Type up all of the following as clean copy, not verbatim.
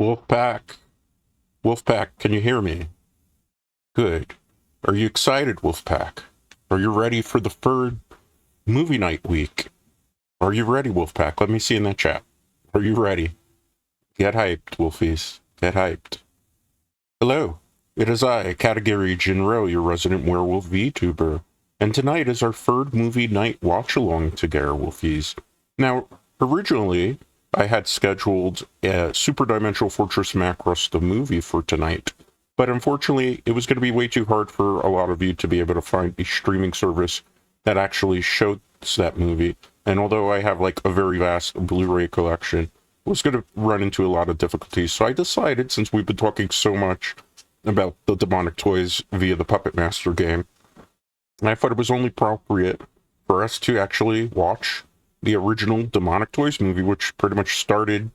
Wolfpack, Wolfpack, can you hear me? Good. Are you excited, Wolfpack? Are you ready for the third movie night week? Are you ready, Wolfpack? Let me see in that chat. Are you ready? Get hyped, Wolfies. Get hyped. Hello, it is I, Category Jinro, your resident werewolf VTuber, and tonight is our third movie night watch-along together, Wolfies. Now, originally, I had scheduled a Super Dimensional Fortress Macross the movie for tonight, but unfortunately, it was going to be way too hard for a lot of you to be able to find a streaming service that actually shows that movie, and although I have like a very vast Blu-ray collection, was going to run into a lot of difficulties, so I decided, since we've been talking so much about the demonic toys via the Puppet Master game, I thought it was only appropriate for us to actually watch the original Demonic Toys movie, which pretty much started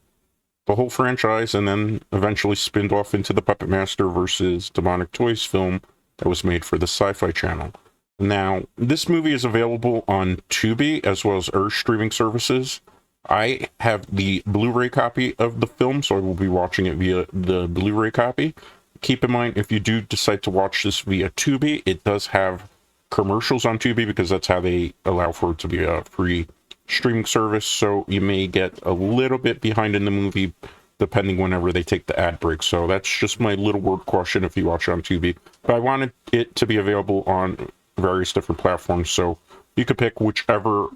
the whole franchise and then eventually spinned off into the Puppet Master versus Demonic Toys film that was made for the Sci-Fi Channel. Now, this movie is available on Tubi as well as other streaming services. I have the Blu-ray copy of the film, so I will be watching it via the Blu-ray copy. Keep in mind, if you do decide to watch this via Tubi, it does have commercials on Tubi because that's how they allow for it to be a free streaming service, so you may get a little bit behind in the movie depending whenever they take the ad break. So that's just my little word caution if you watch on Tubi. But I wanted it to be available on various different platforms, so you could pick whichever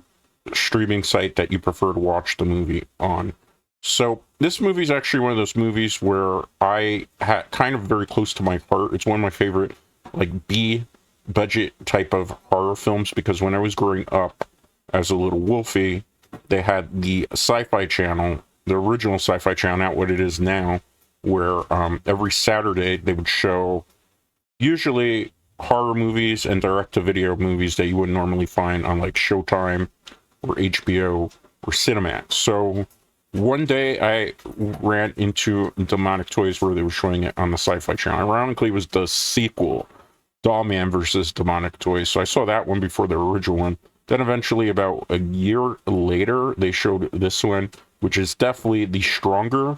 streaming site that you prefer to watch the movie on. So this movie is actually one of those movies where I had kind of very close to my heart. It's one of my favorite like B budget type of horror films, because when I was growing up as a little Wolfie, they had the Sci-Fi Channel, the original Sci-Fi Channel, not what it is now, where every Saturday they would show usually horror movies and direct-to-video movies that you wouldn't normally find on like Showtime or HBO or Cinemax. So one day I ran into Demonic Toys where they were showing it on the Sci-Fi Channel. Ironically, it was the sequel, Dollman versus Demonic Toys. So I saw that one before the original one. Then eventually, about a year later, they showed this one, which is definitely the stronger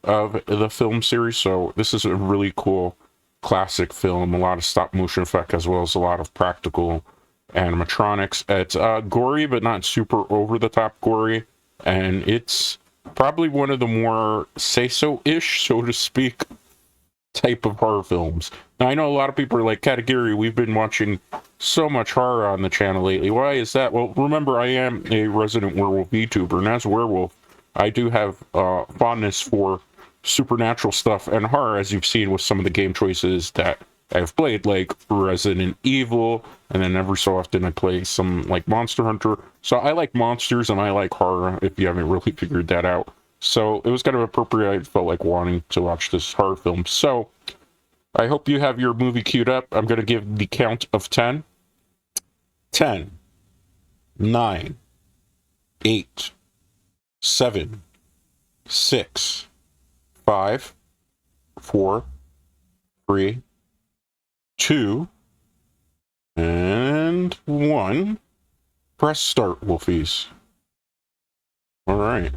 of the film series. So this is a really cool classic film, a lot of stop motion effect as well as a lot of practical animatronics. It's gory, but not super over the top gory, and it's probably one of the more say-so-ish, so to speak, type of horror films. Now, I know a lot of people are like, Category, we've been watching so much horror on the channel lately. Why is that? Well, remember, I am a resident werewolf VTuber, and as a werewolf, I do have fondness for supernatural stuff and horror, as you've seen with some of the game choices that I've played, like Resident Evil, and then every so often I play some like Monster Hunter. So I like monsters and I like horror, if you haven't really figured that out. So it was kind of appropriate. I felt like wanting to watch this horror film. So I hope you have your movie queued up. I'm going to give the count of 10. 10, 9, 8, 7, 6, 5, 4, 3, 2, and 1. Press start, Wolfies. All right.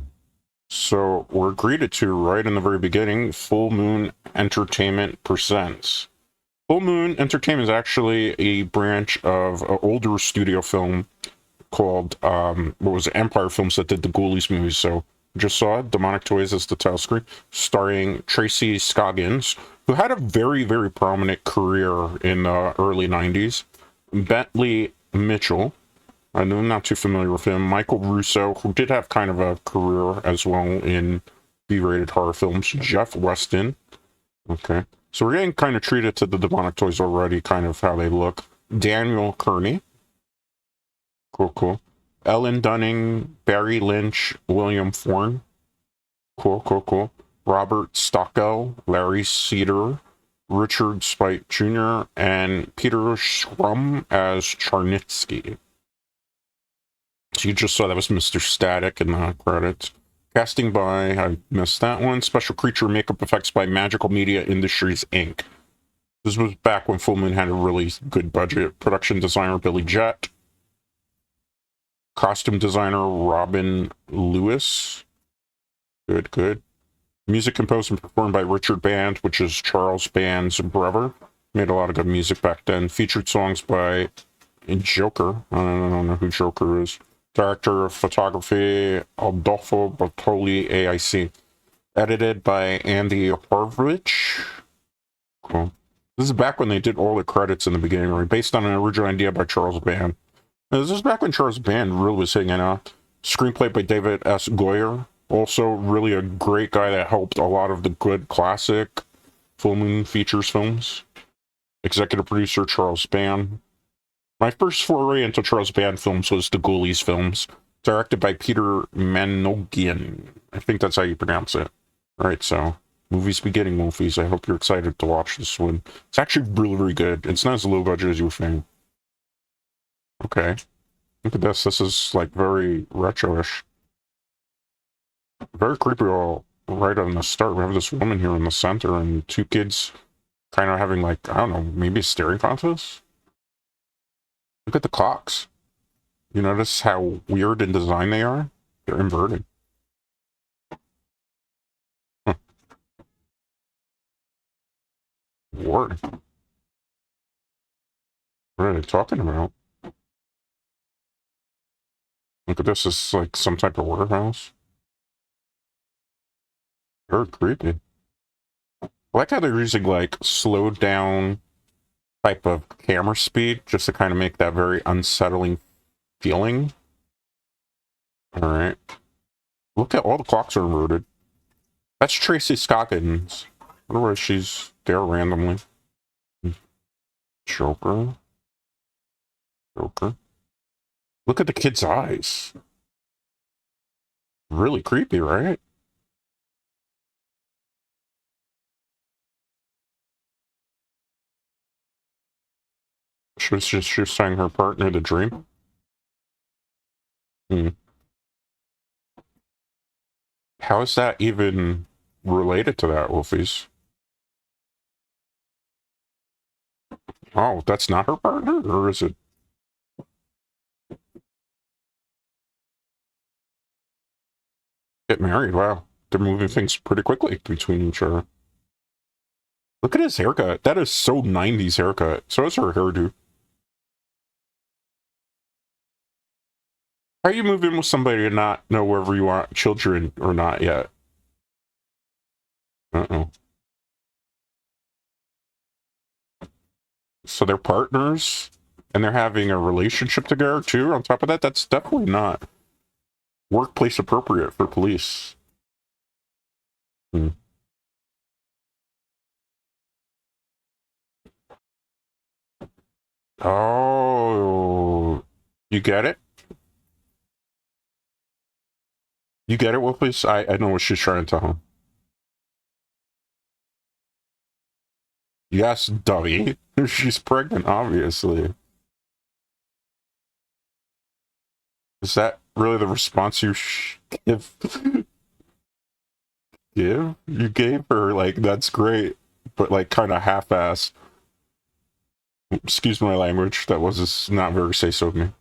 So we're greeted to right in the very beginning, Full Moon Entertainment presents. Full Moon Entertainment is actually a branch of an older studio film called, what was it, Empire Films that did the Ghoulies movies. So just saw it, Demonic Toys as the title screen, starring Tracy Scoggins, who had a very, very prominent career in the early 90s. Bentley Mitchell, I'm not too familiar with him. Michael Russo, who did have kind of a career as well in B-rated horror films. Jeff Weston. Okay. So we're getting kind of treated to the Demonic Toys already, kind of how they look. Daniel Kearney. Cool, cool. Ellen Dunning, Barry Lynch, William Thorne. Cool, cool, cool. Robert Stockwell, Larry Cedar, Richard Spite Jr., and Peter Schrum as Charnitsky. So you just saw that was Mr. Static in the credits. Casting by, I missed that one. Special creature makeup effects by Magical Media Industries, Inc. This was back when Full Moon had a really good budget. Production designer Billy Jett. Costume designer Robin Lewis. Good, good. Music composed and performed by Richard Band, which is Charles Band's brother. Made a lot of good music back then. Featured songs by Joker. I don't know who Joker is. Director of photography, Adolfo Bartoli, AIC. Edited by Andy Horvich. Cool. This is back when they did all the credits in the beginning, right? Based on an original idea by Charles Band. Now, this is back when Charles Band really was hanging out. Screenplay by David S. Goyer. Also, really a great guy that helped a lot of the good classic Full Moon Features films. Executive producer Charles Band. My first foray into Charles Band films was the Ghoulies films, directed by Peter Manoogian. I think that's how you pronounce it. Alright, so, movie's beginning, Wolfies. I hope you're excited to watch this one. It's actually really, really good. It's not as low budget as you were saying. Okay. Look at this. This is, like, very retro-ish. Very creepy all right on the start. We have this woman here in the center and two kids kind of having, like, I don't know, maybe a staring contest? Look at the clocks. You notice how weird in design they are? They're inverted. Huh. Word. What are they talking about? Look at this. This is like some type of warehouse. Very creepy. I like how they're using like slowed down type of camera speed just to kind of make that very unsettling feeling. Alright. Look at all the clocks are inverted. That's Tracy Scoggins. I wonder why she's there randomly. Joker. Joker. Look at the kid's eyes. Really creepy, right? She was saying her partner the dream. How is that even related to that, Wolfies? Oh, that's not her partner? Or is it? Get married, wow. They're moving things pretty quickly between each other. Look at his haircut. That is so 90s haircut. So is her hairdo. How you move in with somebody and not know whether you want children or not yet? Uh-oh. So they're partners? And they're having a relationship together, too? On top of that, that's definitely not workplace appropriate for police. Oh, you get it? You get it, Wolfies? I know what she's trying to tell him. Yes, dummy. She's pregnant, obviously. Is that really the response you give? Give? You gave her, like, that's great, but, like, kind of half-assed. Excuse my language, that was just not very say-so of me.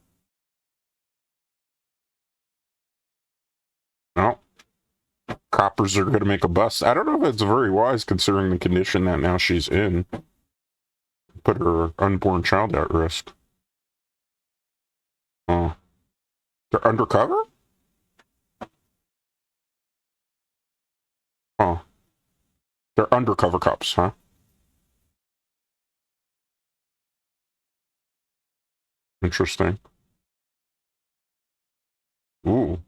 No. Coppers are going to make a bust. I don't know if it's very wise considering the condition that now she's in. Put her unborn child at risk. Oh. They're undercover? Oh. They're undercover cops, huh? Interesting. Ooh.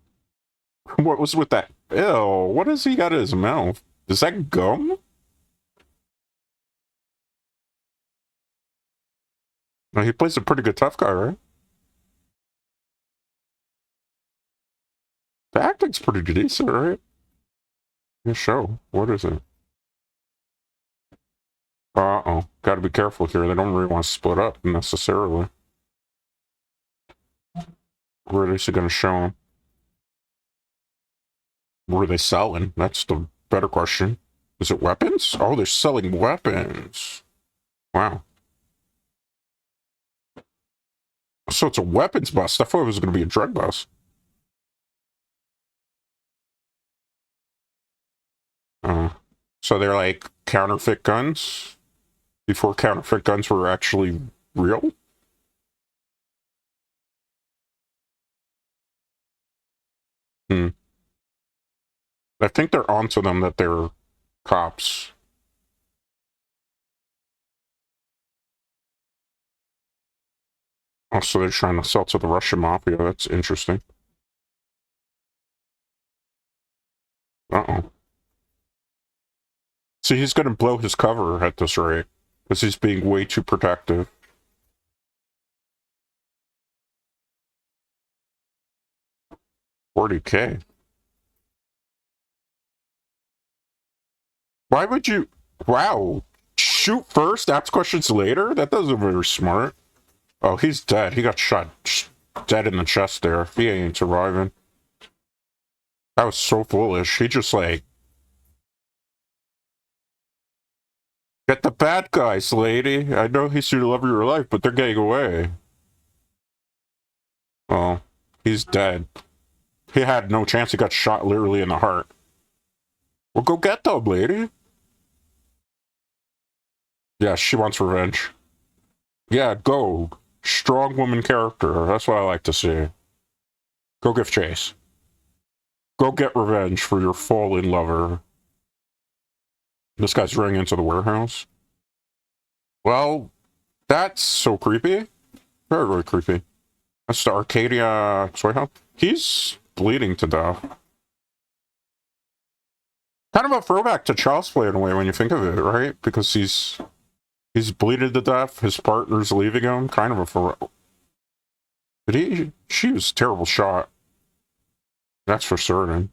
What was with that? Ew, what has he got in his mouth? Is that gum? No, he plays a pretty good tough guy, right? The acting's pretty decent, right? Yeah, show. What is it? Uh-oh. Gotta be careful here. They don't really want to split up, necessarily. What is he gonna show him? What are they selling? That's the better question. Is it weapons? Oh, they're selling weapons. Wow. So it's a weapons bust. I thought it was going to be a drug bust. So they're like counterfeit guns before counterfeit guns were actually real? Hmm. I think they're onto them that they're cops. Also, they're trying to sell to the Russian mafia. That's interesting. Uh-oh. See, he's gonna blow his cover at this rate, because he's being way too protective. $40K. Why would you... Wow. Shoot first, ask questions later? That doesn't very smart. Oh, he's dead. He got shot dead in the chest there. He ain't surviving. That was so foolish. He just like... Get the bad guys, lady. I know he's your love of your life, but they're getting away. Oh, he's dead. He had no chance. He got shot literally in the heart. Well, go get them, lady. Yeah, she wants revenge. Yeah, go. Strong woman character. That's what I like to see. Go give chase. Go get revenge for your fallen lover. This guy's running into the warehouse. Well, that's so creepy. Very, very creepy. That's the Arcadia soy house. He's bleeding to death. Kind of a throwback to Child's Play in a way when you think of it, right? Because he's bleeding to death. His partner's leaving him. Kind of a But she was a terrible shot. That's for certain.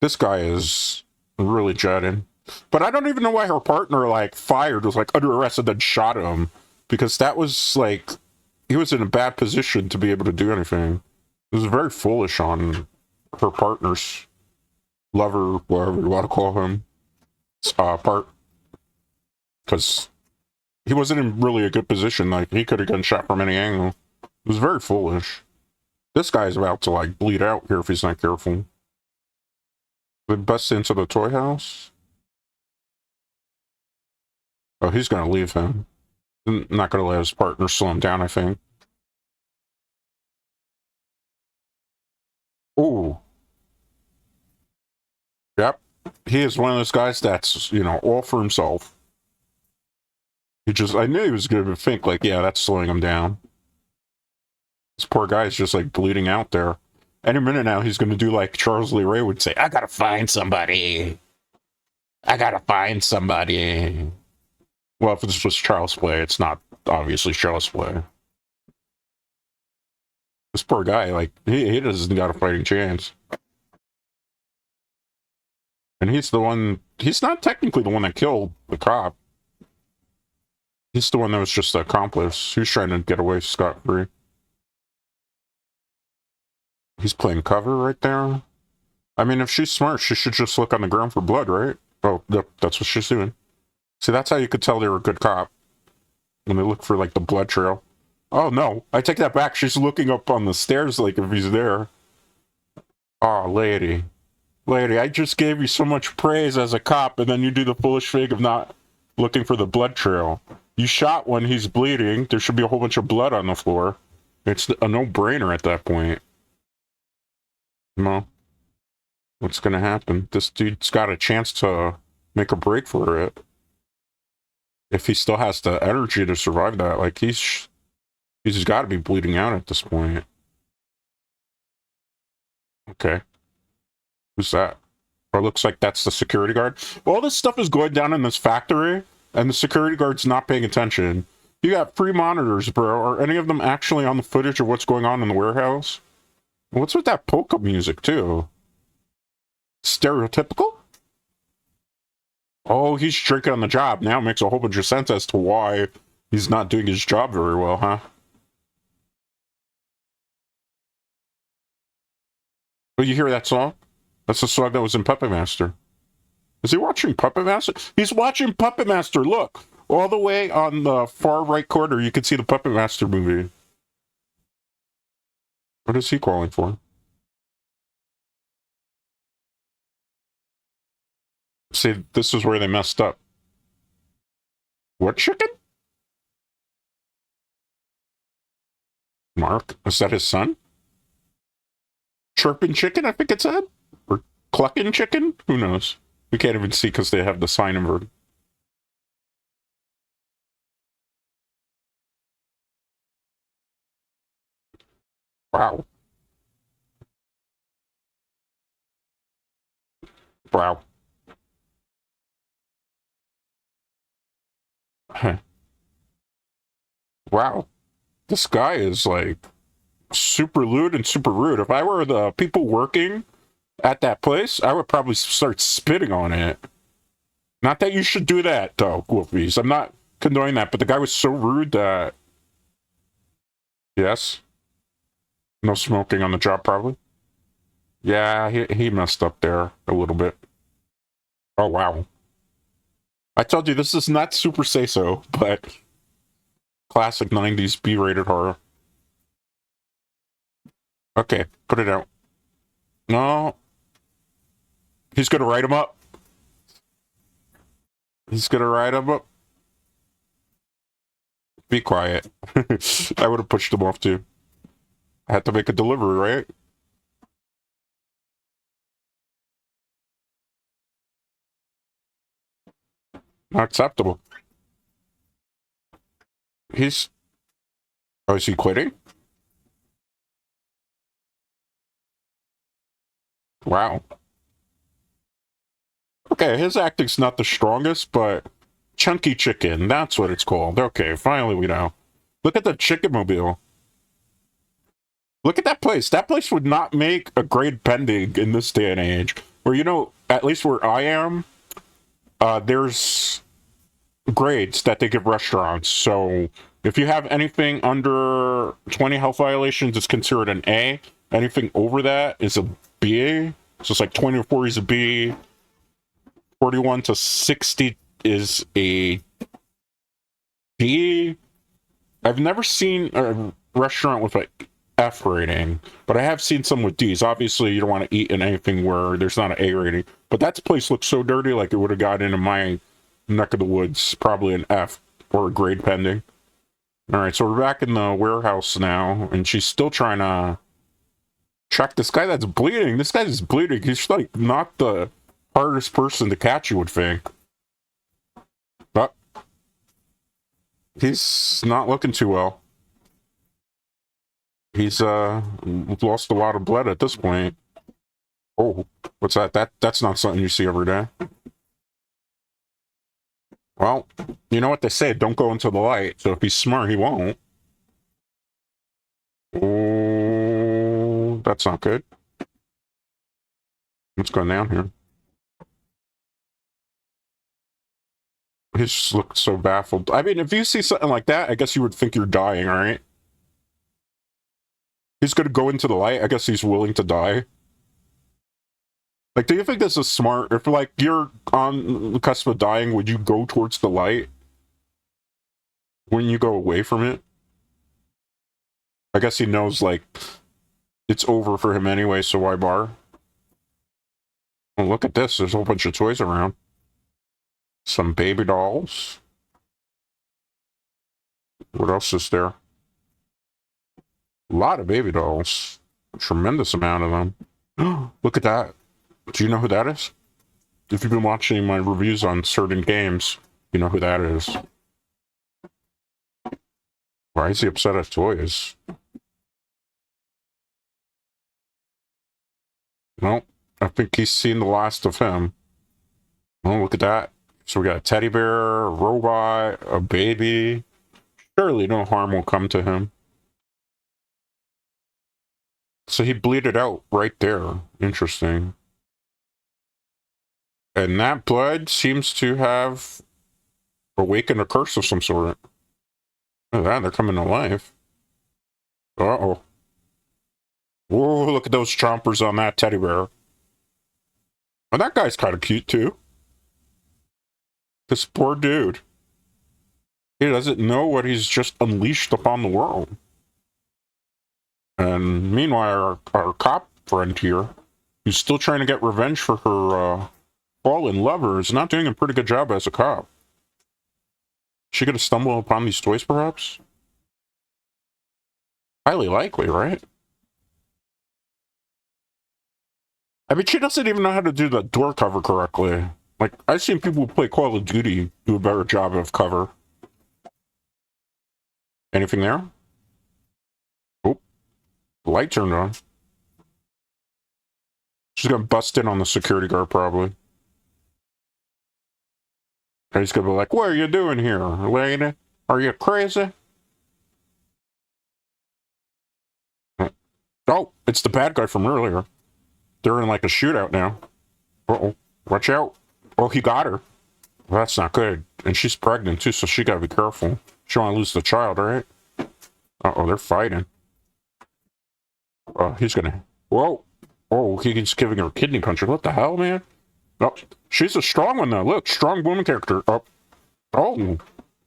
This guy is really jetting. But I don't even know why her partner, like, fired, was, like, under arrest and then shot him. Because that was, like, he was in a bad position to be able to do anything. It was very foolish on her partner's lover, whatever you want to call him, part. Because he wasn't in really a good position. Like, he could have gotten shot from any angle. It was very foolish. This guy's about to, like, bleed out here if he's not careful. They bust into the toy house. Oh, he's gonna leave him. Not gonna let his partner slow him down, I think. Ooh. Yep. He is one of those guys that's, you know, all for himself. I knew he was gonna think, like, yeah, that's slowing him down. This poor guy's just, like, bleeding out there. Any minute now, he's gonna do like Charles Lee Ray would say, I gotta find somebody. I gotta find somebody. Well, if this was Charles Play, it's not obviously Charles Play. This poor guy, like, he doesn't got a fighting chance. And he's not technically the one that killed the cop. He's the one that was just the accomplice. He's trying to get away scot-free. He's playing cover right there. I mean, if she's smart, she should just look on the ground for blood, right? Oh, yep, that's what she's doing. See, that's how you could tell they were a good cop. When they look for, like, the blood trail. Oh, no. I take that back. She's looking up on the stairs, like, if he's there. Oh, lady. Lady, I just gave you so much praise as a cop, and then you do the foolish thing of not looking for the blood trail. You shot when he's bleeding. There should be a whole bunch of blood on the floor. It's a no-brainer at that point. No. What's gonna happen? This dude's got a chance to make a break for it. If he still has the energy to survive that, like, he's got to be bleeding out at this point. Okay. Who's that? Or it looks like that's the security guard. All this stuff is going down in this factory, and the security guard's not paying attention. You got free monitors, bro. Are any of them actually on the footage of what's going on in the warehouse? What's with that polka music, too? Stereotypical? Oh, he's drinking on the job. Now it makes a whole bunch of sense as to why he's not doing his job very well, huh? Oh, you hear that song? That's the song that was in Puppet Master. Is he watching Puppet Master? He's watching Puppet Master. Look, all the way on the far right corner, you can see the Puppet Master movie. What is he calling for? See, this is where they messed up. What chicken? Mark? Is that his son? Chirping chicken, I think it said? Or clucking chicken? Who knows? We can't even see because they have the sign inverted. Wow. Wow. Wow. This guy is like super lewd and super rude. If I were the people working at that place, I would probably start spitting on it. Not that you should do that, though, Wolfies. I'm not condoning that, but the guy was so rude that... Yes? No smoking on the job, probably? Yeah, he messed up there a little bit. Oh, wow. I told you, this is not super say-so, but... Classic 90s B-rated horror. Okay, put it out. No. He's gonna write him up. He's gonna write him up. Be quiet. I would have pushed him off, too. I had to make a delivery, right? Not acceptable. He's... Oh, is he quitting? Wow. Okay, his acting's not the strongest, but... Chunky Chicken, that's what it's called. Okay, finally we know. Look at the chicken mobile. Look at that place. That place would not make a grade pending in this day and age. Where, you know, at least where I am, there's grades that they give restaurants. So if you have anything under 20 health violations, it's considered an A. Anything over that is a B. So it's like 20 to 40 is a B. 41 to 60 is a D. I've never seen a restaurant with an F rating, but I have seen some with Ds. Obviously, you don't want to eat in anything where there's not an A rating. But that place looks so dirty, like it would have got into my neck of the woods, probably an F or a grade pending. All right, so we're back in the warehouse now, and she's still trying to check this guy that's bleeding. This guy's bleeding. He's like not the hardest person to catch, you would think. But he's not looking too well. He's lost a lot of blood at this point. Oh, what's that? That's not something you see every day. Well, you know what they say, don't go into the light. So if he's smart, he won't. Oh, that's not good. What's going down here? He just looked so baffled. I mean, if you see something like that, I guess you would think you're dying, right? He's gonna go into the light. I guess he's willing to die. Like, do you think this is smart? If, like, you're on the cusp of dying, would you go towards the light? Wouldn't you go away from it? I guess he knows, like, it's over for him anyway, so why bar? Oh, look at this. There's a whole bunch of toys around. Some baby dolls. What else is there? A lot of baby dolls. A tremendous amount of them. Look at that. Do you know who that is? If you've been watching my reviews on certain games, you know who that is. Why is he upset at toys? Well, I think he's seen the last of him. Oh, look at that. So we got a teddy bear, a robot, a baby. Surely no harm will come to him. So he bleeded out right there. Interesting. And that blood seems to have awakened a curse of some sort. Look at that, they're coming to life. Uh-oh. Whoa, look at those chompers on that teddy bear. Oh, that guy's kind of cute, too. This poor dude. He doesn't know what he's just unleashed upon the world. And meanwhile, our cop friend here, who's still trying to get revenge for her fallen lover is not doing a pretty good job as a cop. Is she gonna stumble upon these toys, perhaps? Highly likely, right? I mean, she doesn't even know how to do the door cover correctly. Like, I've seen people who play Call of Duty do a better job of cover. Anything there? Oh, the light turned on. She's gonna bust in on the security guard, probably. And he's gonna be like, what are you doing here, lady? Are you crazy? Oh, it's the bad guy from earlier. They're in like a shootout now. Uh-oh. Watch out. Oh, he got her. Well, that's not good. And she's pregnant too, so she gotta be careful. She don't want to lose the child, right? Uh-oh, they're fighting. Oh, he's gonna... Whoa. Oh, he's giving her a kidney puncher. What the hell, man? Oh, she's a strong one, though. Look, strong woman character. Oh,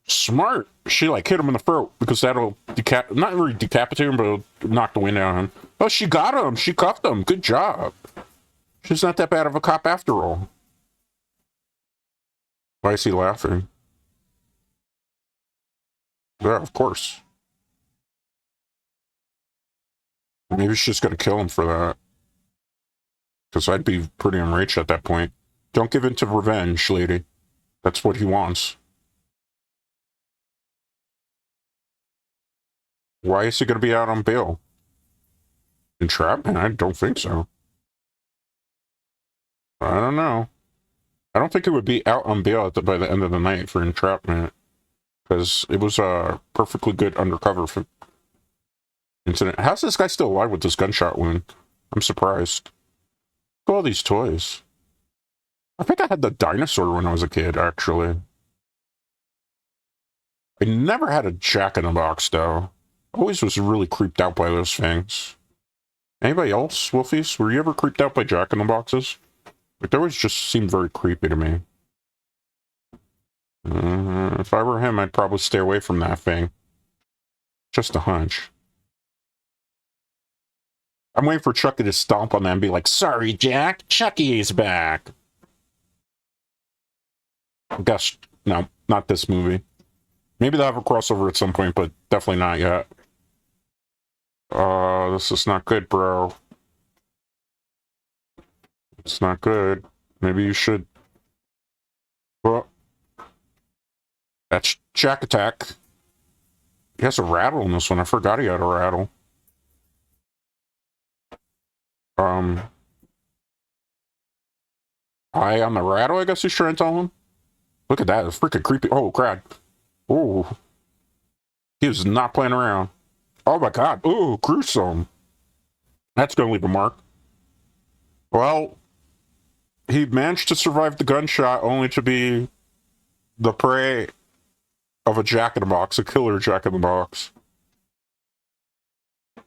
smart. She, like, hit him in the throat because that'll not really decapitate him, but it'll knock the wind out of him. Oh, she got him. She cuffed him. Good job. She's not that bad of a cop after all. Why is he laughing? Yeah, of course. Maybe she's gonna kill him for that. Because I'd be pretty enraged at that point. Don't give in to revenge, lady. That's what he wants. Why is he gonna be out on bail? Entrapment? I don't think so. I don't know. I don't think he would be out on bail by the end of the night for entrapment. Because it was a perfectly good undercover incident. How's this guy still alive with this gunshot wound? I'm surprised. Look at all these toys. I think I had the dinosaur when I was a kid, actually. I never had a Jack-in-the-Box, though. Always was really creeped out by those things. Anybody else, Wolfies? Were you ever creeped out by Jack-in-the-Boxes? Like, they always just seemed very creepy to me. If I were him, I'd probably stay away from that thing. Just a hunch. I'm waiting for Chucky to stomp on that and be like, sorry, Jack, Chucky is back. Gosh, no, not this movie. Maybe they'll have a crossover at some point, but definitely not yet. This is not good, bro. It's not good. Maybe you should... Well, that's Jack Attack. He has a rattle in this one. I forgot he had a rattle. Eye on the rattle, I guess he's trying to tell him. Look at that. It's freaking creepy. Oh, crap. Oh. He was not playing around. Oh, my God. Oh, gruesome. That's going to leave a mark. Well, he managed to survive the gunshot only to be the prey of a Jack-in-the-Box, a killer Jack-in-the-Box.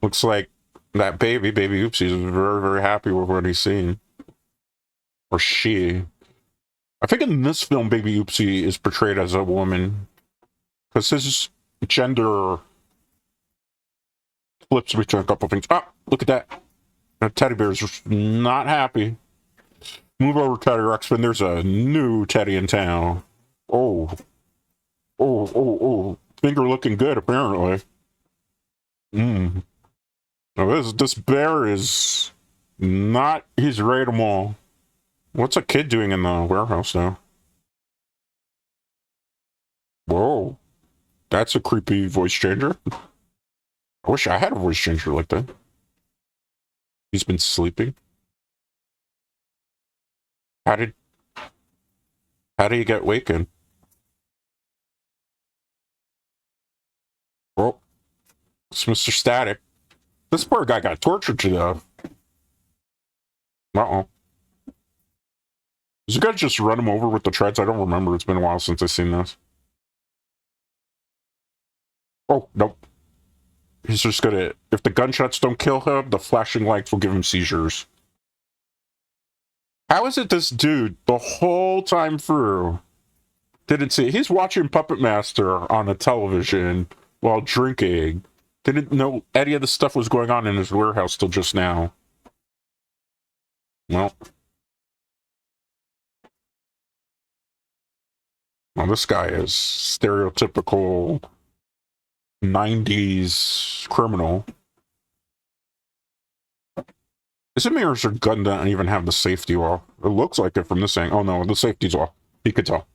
Looks like that baby Oopsie, is very, very happy with what he's seen. Or she. I think in this film, Baby Oopsie is portrayed as a woman. Because his gender flips between a couple things. Oh, look at that. That teddy bear is not happy. Move over, Teddy Ruxpin. There's a new Teddy in town. Oh. Oh. Finger looking good, apparently. Now this bear is not... He's ready to maul. What's a kid doing in the warehouse now? Whoa. That's a creepy voice changer. I wish I had a voice changer like that. He's been sleeping. How did he get wakened? Well, it's Mr. Static. This poor guy got tortured to death. Uh-oh. Is you guys just run him over with the treads? I don't remember. It's been a while since I've seen this. Oh, nope. He's just gonna... If the gunshots don't kill him, the flashing lights will give him seizures. How is it this dude, the whole time through, didn't see... He's watching Puppet Master on a television while drinking. Didn't know any of the stuff was going on in his warehouse till just now. Well... Well, this guy is stereotypical 90s criminal. Is it me or does her gun doesn't even have the safety off? It looks like it from this angle. Oh no, the safety's off. You could tell.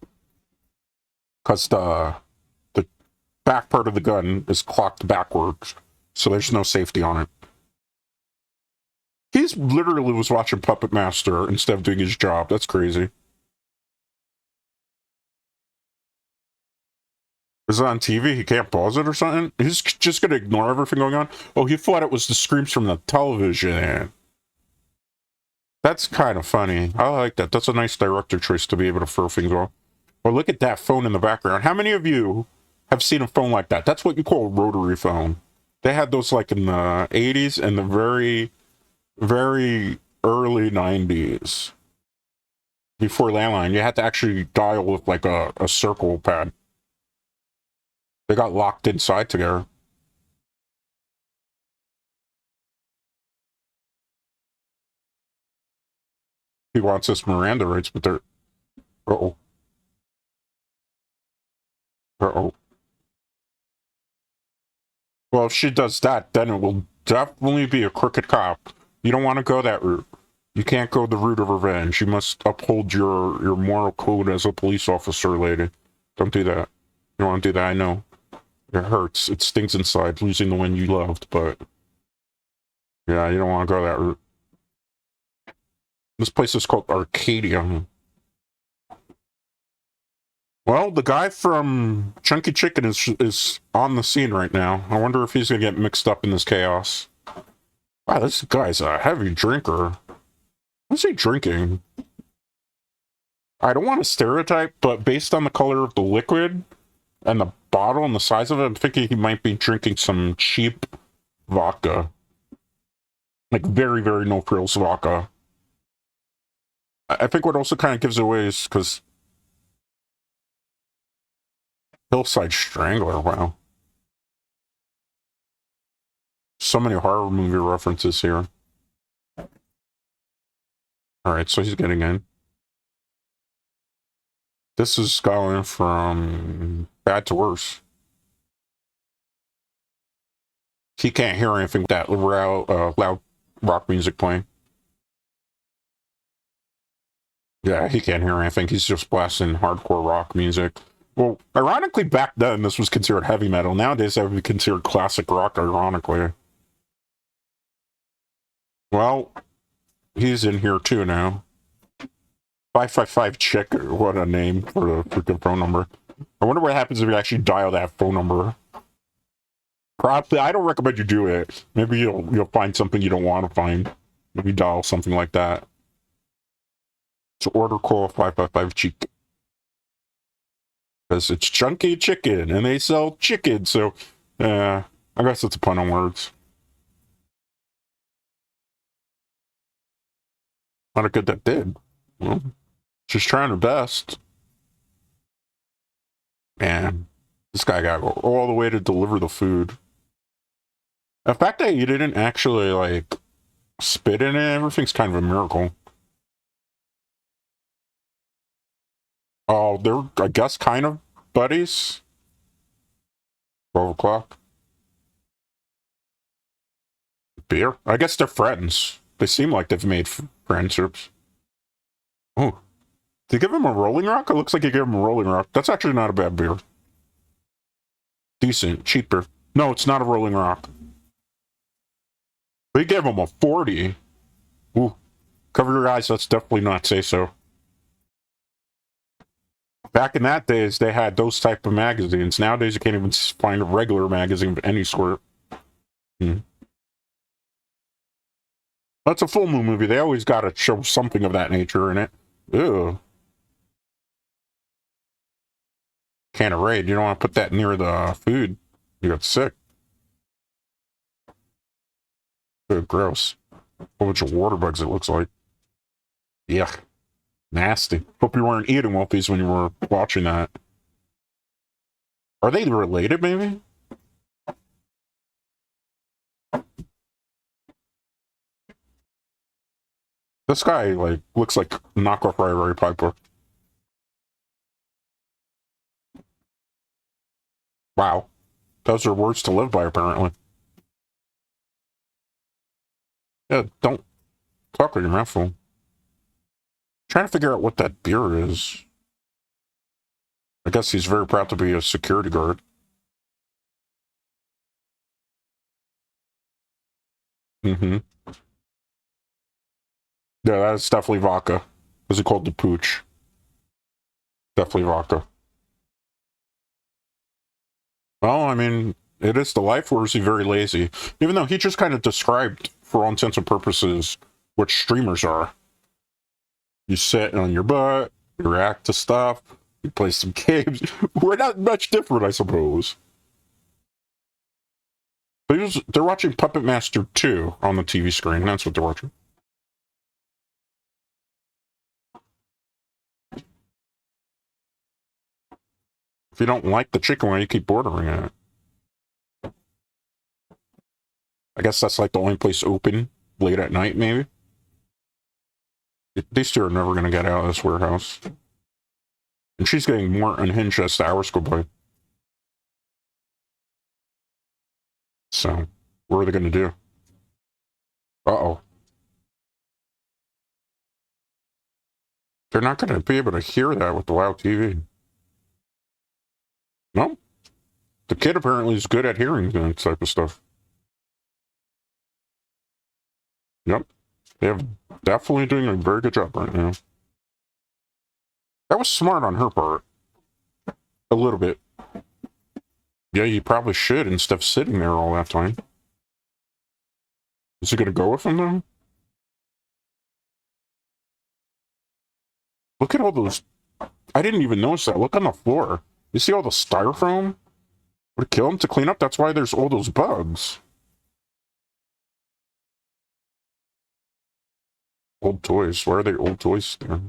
Because the back part of the gun is clocked backwards. So there's no safety on it. He's literally was watching Puppet Master instead of doing his job. That's crazy. Is it on TV? He can't pause it or something? He's just gonna ignore everything going on? Oh, he thought it was the screams from the television. That's kind of funny. I like that. That's a nice director choice to be able to throw things off. Well, look at that phone in the background. How many of you have seen a phone like that? That's what you call a rotary phone. They had those like in the 80s and the very, very early 90s. Before landline, you had to actually dial with like a circle pad. They got locked inside together. He wants us Miranda rights, but they're... Uh-oh. Uh-oh. Well, if she does that, then it will definitely be a crooked cop. You don't want to go that route. You can't go the route of revenge. You must uphold your moral code as a police officer, lady. Don't do that. You don't want to do that, I know. It hurts. It stings inside, losing the one you loved, but... Yeah, you don't want to go that route. This place is called Arcadia. Well, the guy from Chunky Chicken is on the scene right now. I wonder if he's gonna get mixed up in this chaos. Wow, this guy's a heavy drinker. What's he drinking? I don't want to stereotype, but based on the color of the liquid and the bottle and the size of it, I'm thinking he might be drinking some cheap vodka. Like very, very no-frills vodka. I think what also kind of gives it away is because Hillside Strangler, wow. So many horror movie references here. Alright, so he's getting in. This is going from bad to worse. He can't hear anything with that loud rock music playing. Yeah, he can't hear anything. He's just blasting hardcore rock music. Well, ironically, back then, this was considered heavy metal. Nowadays, that would be considered classic rock, ironically. Well, he's in here too now. 555 chick, what a name for a freaking phone number. I wonder what happens if you actually dial that phone number. Probably, I don't recommend you do it. Maybe you'll find something you don't want to find. Maybe dial something like that. So order call 555 chick. Because it's Chunky Chicken, and they sell chicken, so, I guess it's a pun on words. Not a good that did. Well, she's trying her best. Man, this guy got to go all the way to deliver the food. The fact that you didn't actually, like, spit in it, everything's kind of a miracle. Oh, they're, I guess, kind of buddies. 12 o'clock. Beer? I guess they're friends. They seem like they've made friendships. Oh. Did you give him a Rolling Rock? It looks like you gave him a Rolling Rock. That's actually not a bad beer. Decent. Cheaper. No, it's not a Rolling Rock. We gave him a 40. Ooh. Cover your eyes. Let's definitely not say so. Back in that days, they had those type of magazines. Nowadays, you can't even find a regular magazine of any sort. That's a full moon movie. They always got to show something of that nature in it. Ew. Can of Raid. You don't want to put that near the food. You get sick. Ew, gross. A bunch of water bugs, it looks like. Yuck. Nasty. Hope you weren't eating Wolfies when you were watching that. Are they related, maybe? This guy, like, looks like knockoff Ray Piper. Wow. Those are words to live by, apparently. Yeah, don't talk with your mouth full. Trying to figure out what that beer is. I guess he's very proud to be a security guard. Mm-hmm. Yeah, that's definitely vodka. Is it called the pooch? Definitely vodka. Well, I mean, it is the life, or is he very lazy? Even though he just kind of described, for all intents and purposes, what streamers are. You sit on your butt, you react to stuff, you play some games. We're not much different, I suppose. But they're watching Puppet Master 2 on the TV screen. That's what they're watching. If you don't like the chicken, why do you keep ordering it? I guess that's like the only place open late at night, maybe. These two are never going to get out of this warehouse. And she's getting more unhinged as the hours go by. So, what are they going to do? Uh-oh. They're not going to be able to hear that with the loud TV. No? The kid apparently is good at hearing that type of stuff. Yep. They have definitely doing a very good job right now. That was smart on her part. A little bit. Yeah, you probably should instead of sitting there all that time. Is he going to go with him, though? Look at all those... I didn't even notice that. Look on the floor. You see all the styrofoam? Would it kill him to clean up? That's why there's all those bugs. Old toys. Why are they old toys there?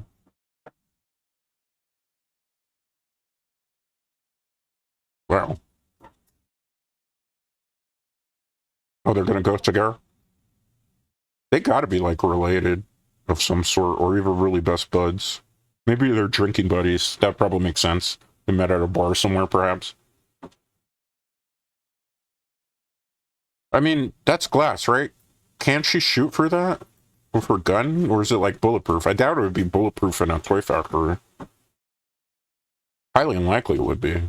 Wow. Oh, they're going to go together? They got to be, like, related of some sort, or even really best buds. Maybe they're drinking buddies. That probably makes sense. They met at a bar somewhere, perhaps. I mean, that's glass, right? Can't she shoot for that? With her gun? Or is it, like, bulletproof? I doubt it would be bulletproof in a toy factory. Highly unlikely it would be.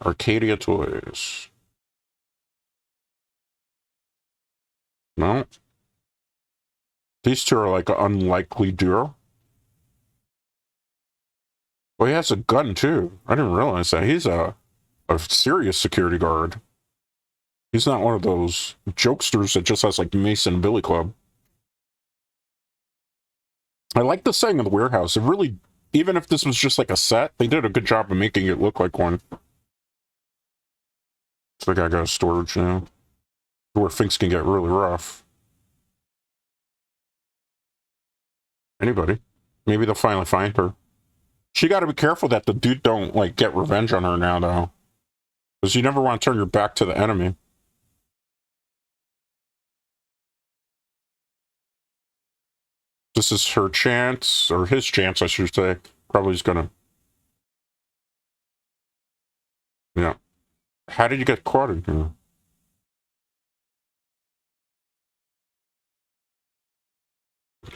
Arcadia Toys. No. These two are like an unlikely duo. Well, he has a gun too. I didn't realize that. He's a serious security guard. He's not one of those jokesters that just has like Mason and Billy Club. I like the setting of the warehouse. It really, even if this was just like a set, they did a good job of making it look like one. It's like I got a storage now. Where things can get really rough. Anybody. Maybe they'll finally find her. She got to be careful that the dude don't, like, get revenge on her now, though. Because you never want to turn your back to the enemy. This is her chance, or his chance, I should say. Probably is gonna... Yeah. How did you get caught in here?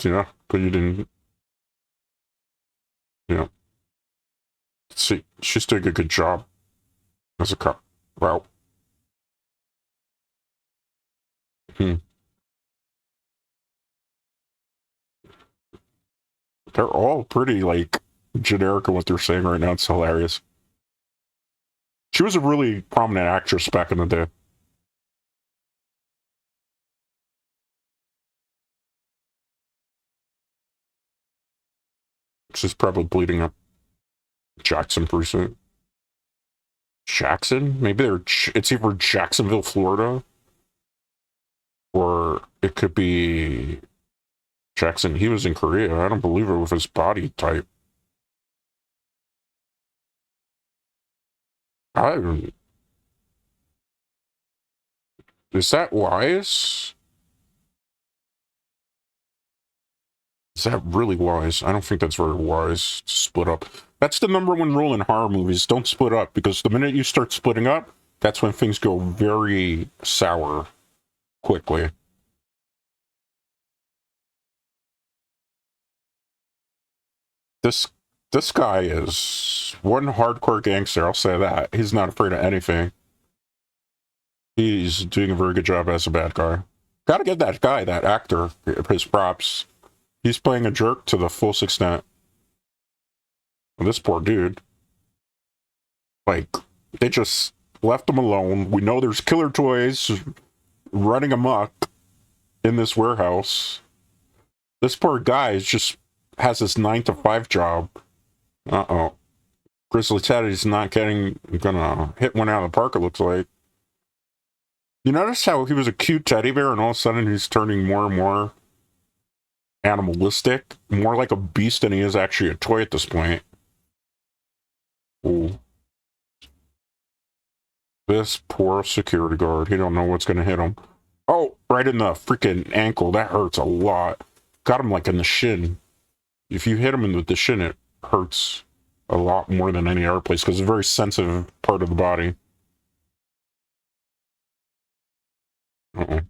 Yeah, but you didn't... Yeah. See, she's doing a good job as a cop. Wow. Hmm. They're all pretty, like, generic in what they're saying right now. It's hilarious. She was a really prominent actress back in the day. She's probably bleeding up. Jackson Precinct. Jackson? Maybe it's either Jacksonville, Florida, or it could be Jackson. He was in Korea. I don't believe it with his body type. I Is that wise? Is that really wise? I don't think that's very wise to split up. That's the #1 rule in horror movies. Don't split up, because the minute you start splitting up, that's when things go very sour quickly. This guy is one hardcore gangster, I'll say that. He's not afraid of anything. He's doing a very good job as a bad guy. Gotta give that guy, that actor, his props. He's playing a jerk to the fullest extent. And this poor dude. Like, they just left him alone. We know there's killer toys running amok in this warehouse. This poor guy is just has his 9-to-5 job. Uh-oh. Grizzly Teddy's not gonna hit one out of the park, it looks like. You notice how he was a cute teddy bear and all of a sudden he's turning more and more animalistic? More like a beast than he is actually a toy at this point. Ooh. This poor security guard. He don't know what's gonna hit him. Oh, right in the freaking ankle. That hurts a lot. Got him like in the shin. If you hit him in the shin, it hurts a lot more than any other place because it's a very sensitive part of the body. Uh-oh.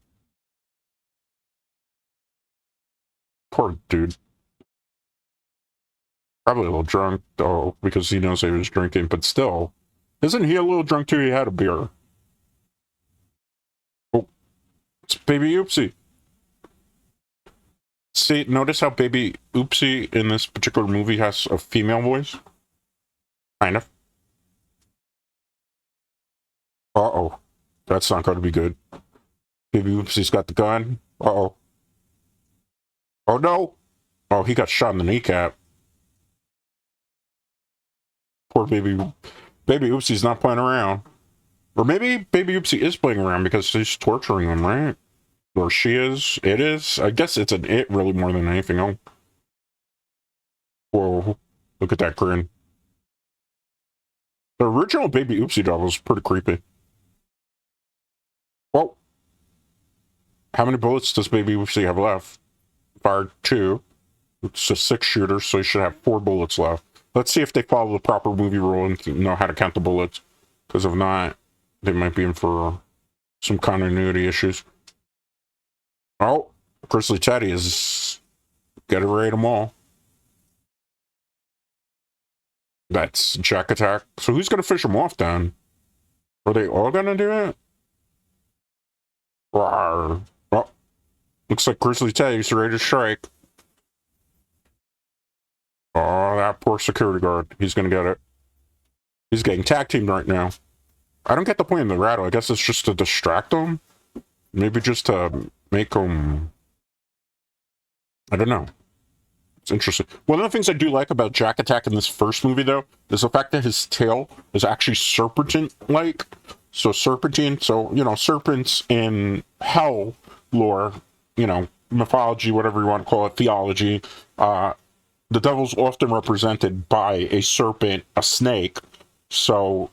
Poor dude. Probably a little drunk, though, because he knows he was drinking, but still. Isn't he a little drunk, too? He had a beer. Oh. It's Baby Oopsie. See, notice how Baby Oopsie in this particular movie has a female voice? Kind of. Uh-oh. That's not going to be good. Baby Oopsie's got the gun. Uh-oh. Oh, no. Oh, he got shot in the kneecap. Poor Baby Oopsie's not playing around. Or maybe Baby Oopsie is playing around because he's torturing him, right? Or she is. It is. I guess it's an it really more than anything else. Whoa. Look at that grin. The original Baby Oopsie doll was pretty creepy. Well, how many bullets does Baby Oopsie have left? Fired 2. It's a 6-shooter, so he should have 4 bullets left. Let's see if they follow the proper movie rule and know how to count the bullets. Because if not, they might be in for some continuity issues. Oh, Grizzly Teddy is getting ready to maul. That's Jack Attack. So who's going to fish him off then? Are they all going to do it? Rawr. Oh, looks like Grizzly Teddy's ready to strike. Oh, that poor security guard. He's going to get it. He's getting tag teamed right now. I don't get the point in the rattle. I guess it's just to distract him. Maybe just to make him... I don't know. It's interesting. One of the things I do like about Jack Attack in this first movie, though, is the fact that his tail is actually serpentine-like. So serpentine, so, you know, serpents in hell lore, you know, mythology, whatever you want to call it, theology, the devil's often represented by a serpent, a snake. So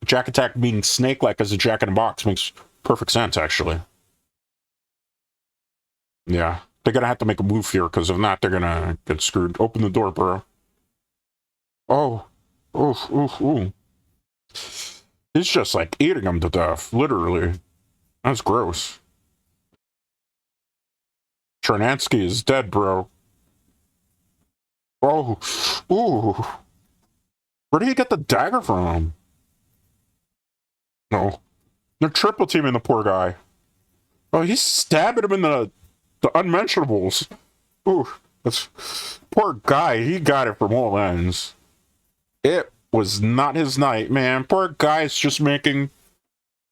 Jack Attack being snake-like as a jack-in-a-box makes perfect sense, actually. Yeah. They're gonna have to make a move here, because if not, they're gonna get screwed. Open the door, bro. Oh. Oof, oof, ooh. He's just, like, eating them to death. Literally. That's gross. Chernansky is dead, bro. Oh. Ooh. Where did he get the dagger from? No. They're triple teaming the poor guy. Oh, he's stabbing him in the unmentionables. Ooh, that's poor guy. He got it from all ends. It was not his night, man. Poor guy's just making.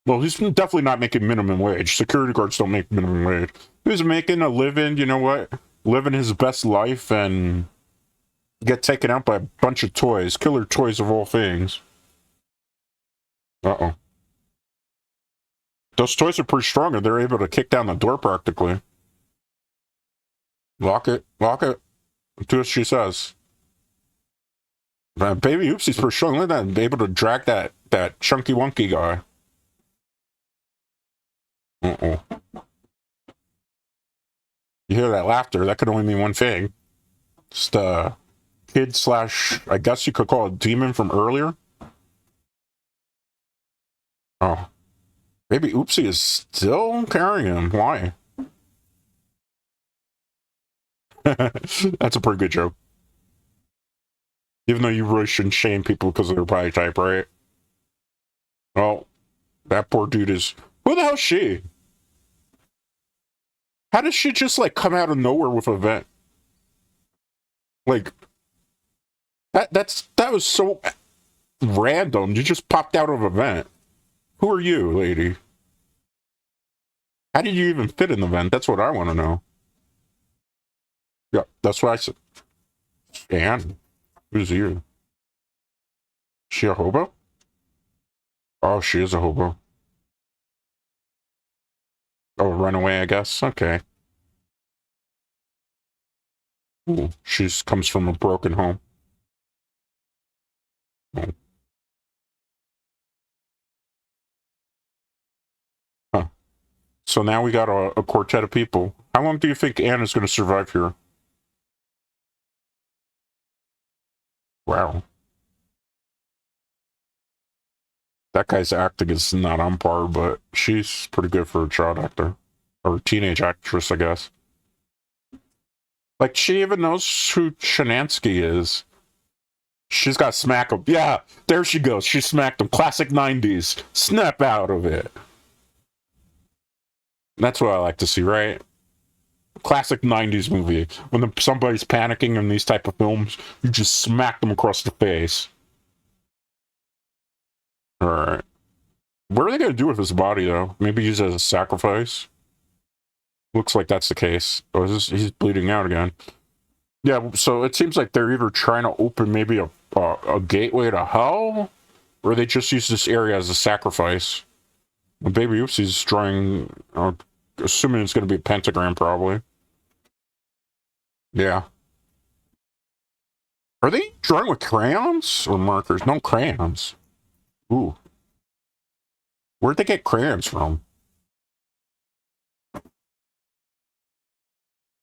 Well, he's definitely not making minimum wage. Security guards don't make minimum wage. He's making a living. You know what? Living his best life and get taken out by a bunch of toys, killer toys of all things. Uh-oh. Those toys are pretty strong, and they're able to kick down the door practically. Lock it. Lock it. Do as she says. Man, Baby Oopsie's pretty strong. Look at that. Able to drag that chunky wonky guy. Uh-oh. You hear that laughter? That could only mean one thing. Just, kid slash, I guess you could call it demon from earlier. Oh, maybe Oopsie is still carrying him. Why? That's a pretty good joke. Even though you really shouldn't shame people because of their body type, right? Well, that poor dude is... Who the hell's she? How does she just, like, come out of nowhere with a vent? Like, that was so random. You just popped out of a vent. Who are you, lady? How did you even fit in the vent? That's what I want to know. Yeah, that's what I said. Anne? Who's you? She a hobo? Oh, she is a hobo. Oh, runaway, I guess. Okay. Ooh, she comes from a broken home. Oh. Huh. So now we got a quartet of people. How long do you think Anne is going to survive here? Wow. That guy's acting is not on par, but she's pretty good for a child actor. Or teenage actress, I guess. Like, she even knows who Chinansky is. She's got smack him. Yeah, there she goes. She smacked him. Classic 90s. Snap out of it. That's what I like to see, right? Classic 90s movie. When somebody's panicking in these type of films, you just smack them across the face. Alright. What are they going to do with his body, though? Maybe use it as a sacrifice? Looks like that's the case. Oh, he's bleeding out again. Yeah, so it seems like they're either trying to open maybe a gateway to hell, or they just use this area as a sacrifice. Baby Oopsie's drawing, assuming it's going to be a pentagram, probably. Yeah. Are they drawing with crayons or markers? No, crayons. Ooh. Where'd they get crayons from?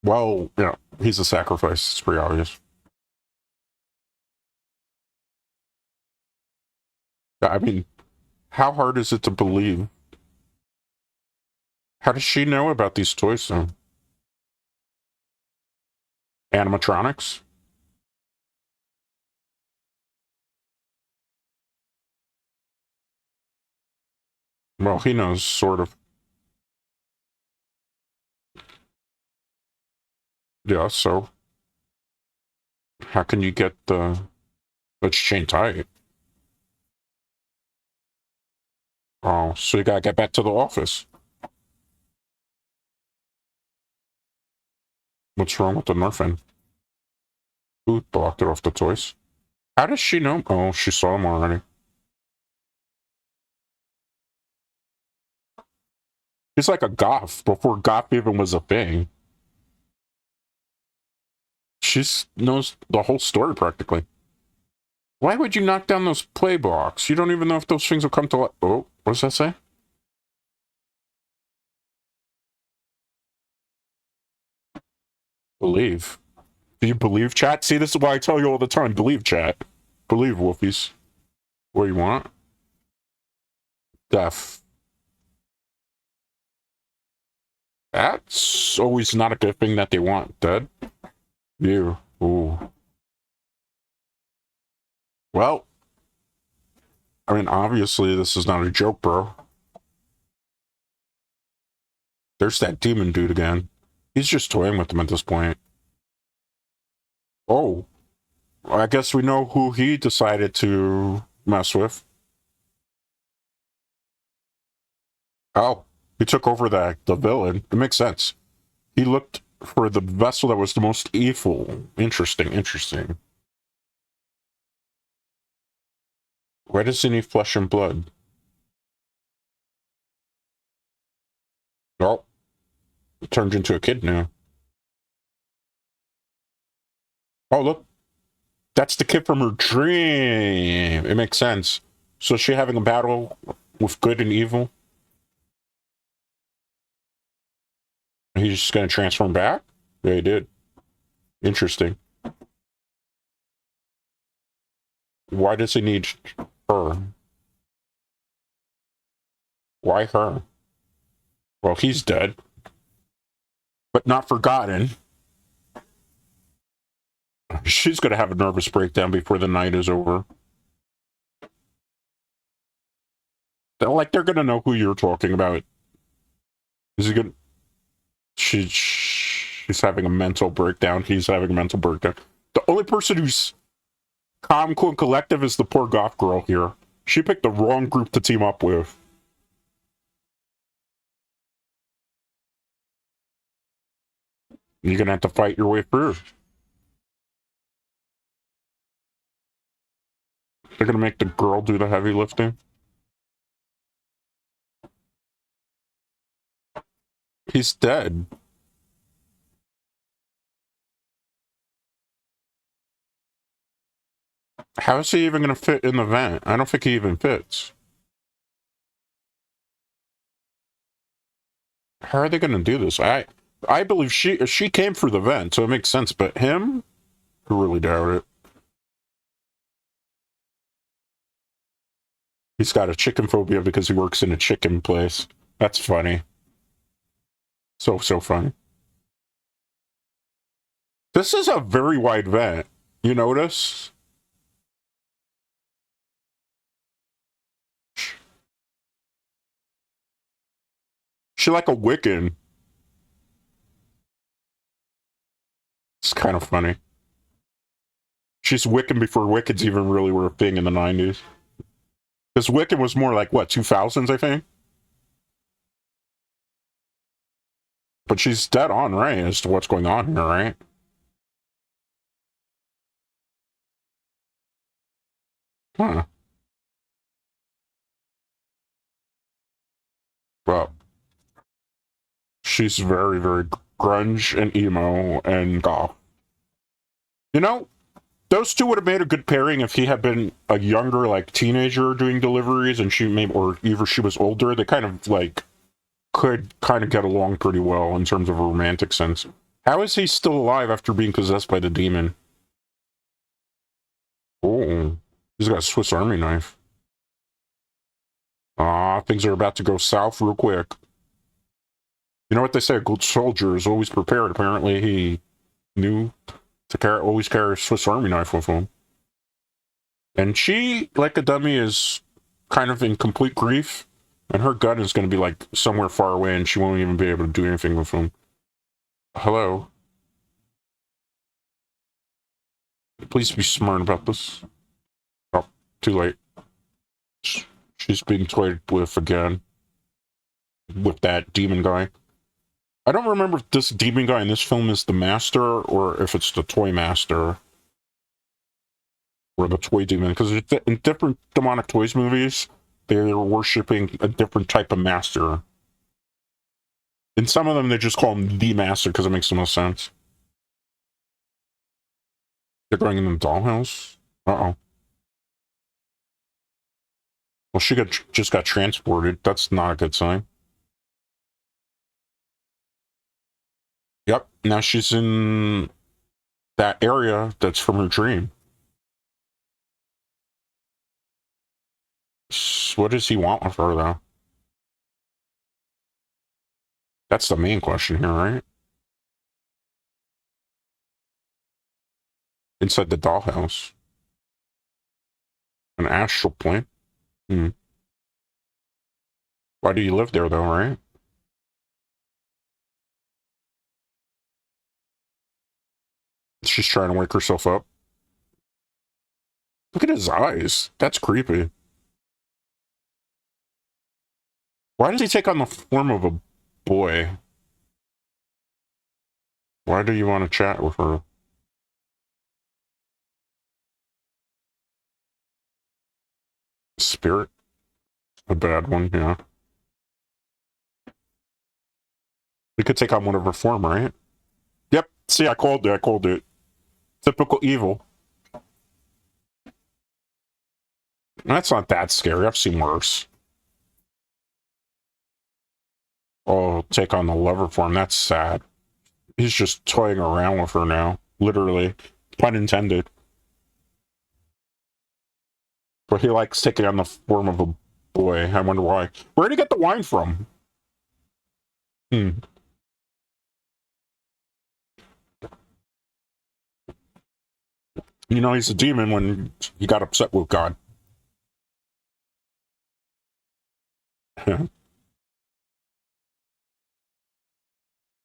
Well, you know, he's a sacrifice. It's pretty obvious. I mean, how hard is it to believe? How does she know about these toys, though? Animatronics? Well, he knows, sort of. Yeah, so how can you get the... Let's chain tight. Oh, so you gotta get back to the office. What's wrong with the Nerfin? Who blocked it off the toys? How does she know? Oh, she saw them already. He's like a goth before goth even was a thing. She knows the whole story practically. Why would you knock down those play blocks? You don't even know if those things will come to life. Oh, what does that say? Believe. Do you believe, chat? See, this is why I tell you all the time. Believe, chat. Believe, Wolfies. What do you want? Death. That's always not a good thing that they want. Dead? You. Ooh. Well, I mean, obviously, this is not a joke, bro. There's that demon dude again. He's just toying with them at this point. Oh. I guess we know who he decided to mess with. Oh. He took over the villain. It makes sense. He looked for the vessel that was the most evil. Interesting, interesting. Why does he need flesh and blood? Oh. He turned into a kid now. Oh, look. That's the kid from her dream. It makes sense. So is she having a battle with good and evil? He's just going to transform back? Yeah, he did. Interesting. Why does he need her? Why her? Well, he's dead, but not forgotten. She's going to have a nervous breakdown before the night is over. They're going to know who you're talking about. Is he going to... She's having a mental breakdown. He's having a mental breakdown. The only person who's calm, cool, and collective is the poor goth girl here. She picked the wrong group to team up with. You're going to have to fight your way through. They're going to make the girl do the heavy lifting. He's dead. How is he even going to fit in the vent? I don't think he even fits. How are they going to do this? I believe she came through the vent, so it makes sense. But him? I really doubt it. He's got a chicken phobia because he works in a chicken place. That's funny. So funny. This is a very wide vent. You notice? She like a Wiccan. It's kind of funny. She's Wiccan before Wiccans even really were a thing in the 90s. Because Wiccan was more like, what, 2000s, I think? But she's dead on right as to what's going on here, right? Huh. Well, she's very, very grunge and emo and goth. You know, those two would have made a good pairing if he had been a younger, like, teenager doing deliveries and she maybe, or either she was older. They kind of, like, could kind of get along pretty well in terms of a romantic sense. How is he still alive after being possessed by the demon? Oh, he's got a Swiss Army knife. Things are about to go south real quick. You know what they say, a good soldier is always prepared. Apparently he knew to always carry a Swiss Army knife with him. And she, like a dummy, is kind of in complete grief. And her gun is going to be, like, somewhere far away, and she won't even be able to do anything with him. Hello? Please be smart about this. Oh, too late. She's being toyed with again. With that demon guy. I don't remember if this demon guy in this film is the master, or if it's the toy master. Or the toy demon. Because in different demonic toys movies, they're worshipping a different type of master. In some of them, they just call him the master because it makes the most sense. They're going in the dollhouse? Uh-oh. Well, she just got transported. That's not a good sign. Yep, now she's in that area that's from her dream. What does he want with her, though? That's the main question here, right? Inside the dollhouse. An astral plane? Hmm. Why do you live there, though, right? She's trying to wake herself up. Look at his eyes. That's creepy. Why does he take on the form of a boy? Why do you want to chat with her? Spirit? A bad one, yeah. He could take on whatever form, right? Yep. See, I called it. Typical evil. That's not that scary. I've seen worse. Oh, take on the lover form. That's sad. He's just toying around with her now. Literally. Pun intended. But he likes taking on the form of a boy. I wonder why. Where did he get the wine from? Hmm. You know, he's a demon when he got upset with God.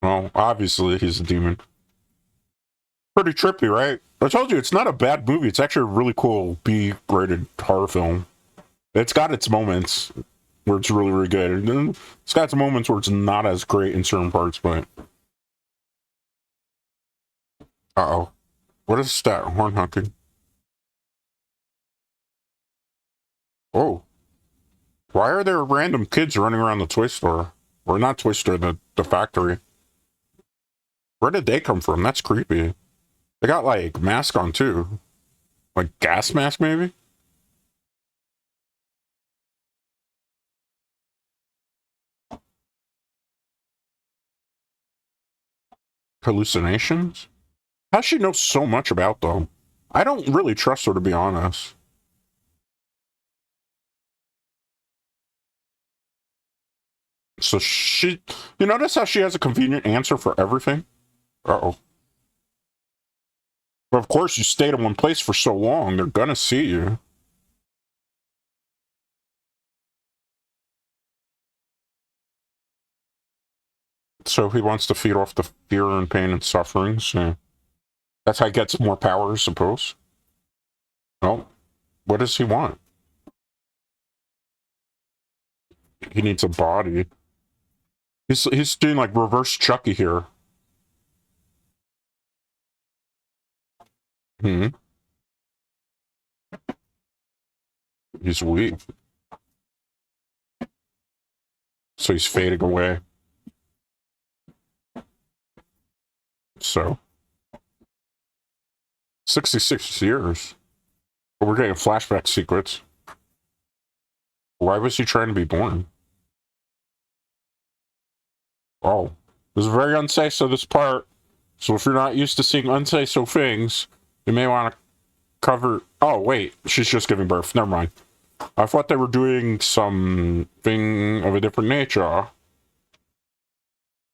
Well, obviously he's a demon. Pretty trippy, right? I told you, it's not a bad movie. It's actually a really cool B-rated horror film. It's got its moments where it's really, really good. And then it's got its moments where it's not as great in certain parts, but... Uh-oh. What is that? Horn honking. Oh. Why are there random kids running around the toy store? Or not toy store, the factory. Where did they come from? That's creepy. They got, like, mask on, too. Like, gas mask, maybe? Hallucinations? How's she know so much about them? I don't really trust her, to be honest. So she... You notice how she has a convenient answer for everything? Uh-oh. But of course, you stayed in one place for so long, they're gonna see you. So he wants to feed off the fear and pain and suffering, so... That's how he gets more power, I suppose. Well, what does he want? He needs a body. He's doing like reverse Chucky here. Hmm. He's weak. So he's fading away. So 66 years. But we're getting flashback sequence. Why was he trying to be born? Oh. This is very unsafe, so this part. So if you're not used to seeing unsafe so things, you may want to cover... Oh, wait. She's just giving birth. Never mind. I thought they were doing something of a different nature.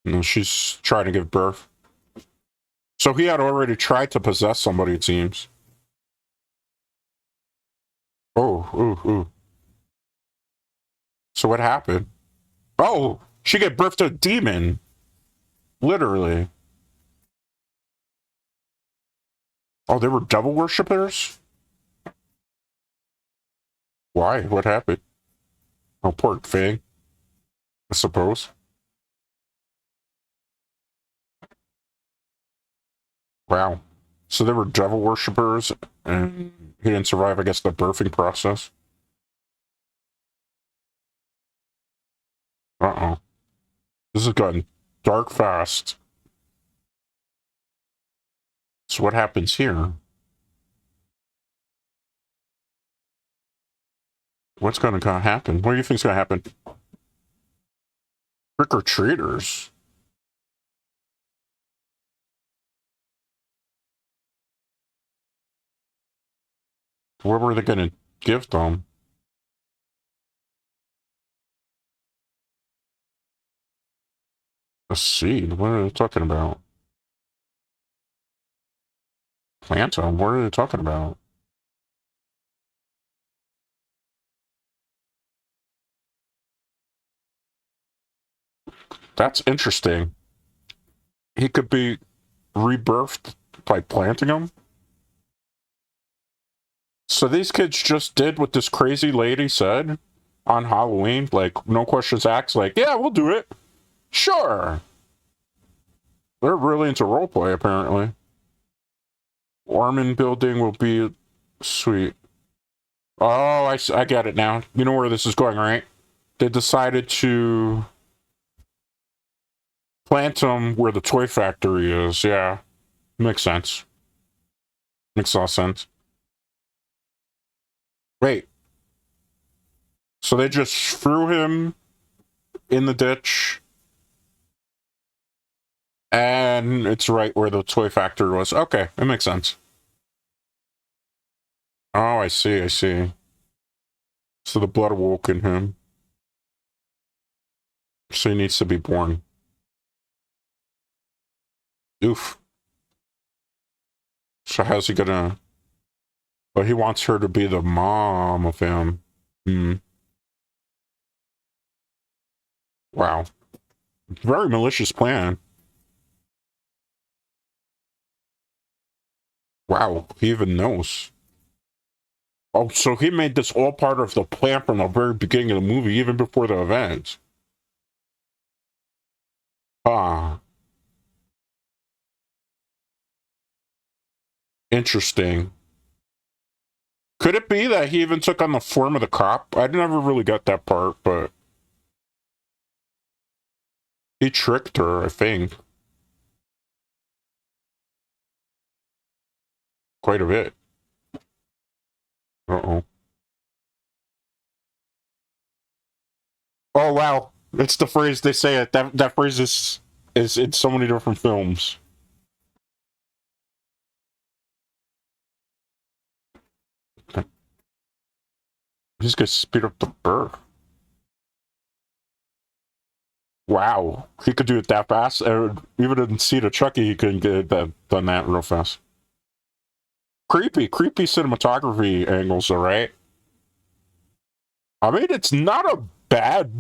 No, she's trying to give birth. So he had already tried to possess somebody, it seems. Oh, ooh, ooh. So what happened? Oh, she gave birth to a demon. Literally. Oh, they were devil worshippers? Why? What happened? Oh, poor thing. I suppose. Wow. So they were devil worshippers, and he didn't survive, I guess, the birthing process. Uh-oh. This has gotten dark fast. So what happens here? What's going to happen? What do you think's going to happen? Trick-or-treaters? What were they going to give them? A seed? What are they talking about? Plant them? What are they talking about? That's interesting. He could be rebirthed by planting them? So these kids just did what this crazy lady said on Halloween? Like, no questions asked, like, yeah, we'll do it. Sure. They're really into roleplay, apparently. Orman building will be sweet. Oh, I get it now. You know where this is going, right? They decided to plant them where the toy factory is. Yeah, makes sense. Makes a lot of sense. Wait. So they just threw him in the ditch, and it's right where the toy factory was. Okay, it makes sense. Oh, I see, I see. So the blood awoke in him. So he needs to be born. Oof. So how's he gonna... But he wants her to be the mom of him. Hmm. Wow. Very malicious plan. Wow, he even knows. Oh, so he made this all part of the plan from the very beginning of the movie, even before the event. Ah, interesting. Could it be that he even took on the form of the cop? I never really got that part, but he tricked her, I think. Quite a bit. Uh-oh. Oh, wow. It's the phrase they say it. That phrase is in so many different films. He's gonna speed up the birth. Wow. He could do it that fast. Even in Seed of Chucky, he couldn't get that done that real fast. Creepy cinematography angles, all right? I mean, it's not a bad